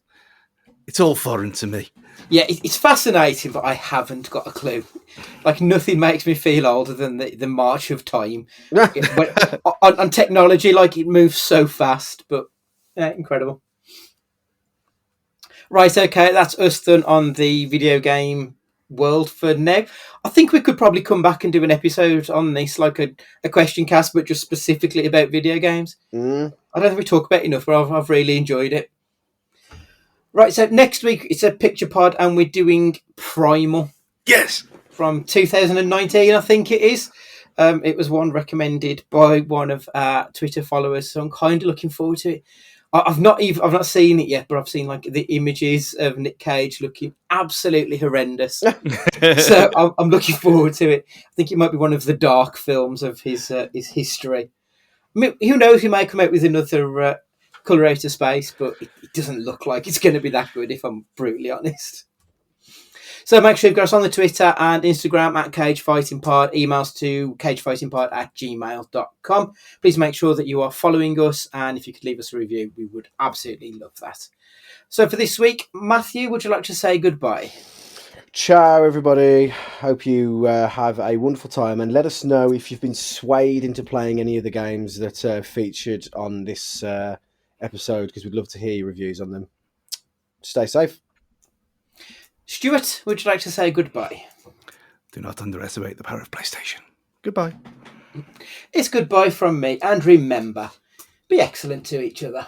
foreign to me. Yeah, it's fascinating, but I haven't got a clue. Like, nothing makes me feel older than the march of time. On technology, like, it moves so fast, but yeah, incredible. Right, okay, that's us done on the video game world for now. I think we could probably come back and do an episode on this, like a question cast, but just specifically about video games. I don't think we talk about it enough, but I've really enjoyed it. Right, so next week it's a picture pod, and we're doing Primal. Yes! From 2019, I think it is. It was one recommended by one of our Twitter followers, so I'm kind of looking forward to it. I've not seen it yet, but I've seen like the images of Nick Cage looking absolutely horrendous. So I'm looking forward to it. I think it might be one of the dark films of his history. I mean, who knows? He may come out with another Colour Out of Space, but it doesn't look like it's going to be that good, if I'm brutally honest. So make sure you've got us on the Twitter and Instagram at Cage Fighting Pod. Emails to cagefightingpod@gmail.com. Please make sure that you are following us, and if you could leave us a review, we would absolutely love that. So for this week, Matthew, would you like to say goodbye? Ciao, everybody. Hope you have a wonderful time, and let us know if you've been swayed into playing any of the games that are featured on this episode, because we'd love to hear your reviews on them. Stay safe. Stuart, would you like to say goodbye? Do not underestimate the power of PlayStation. Goodbye. It's goodbye from me, and remember, be excellent to each other.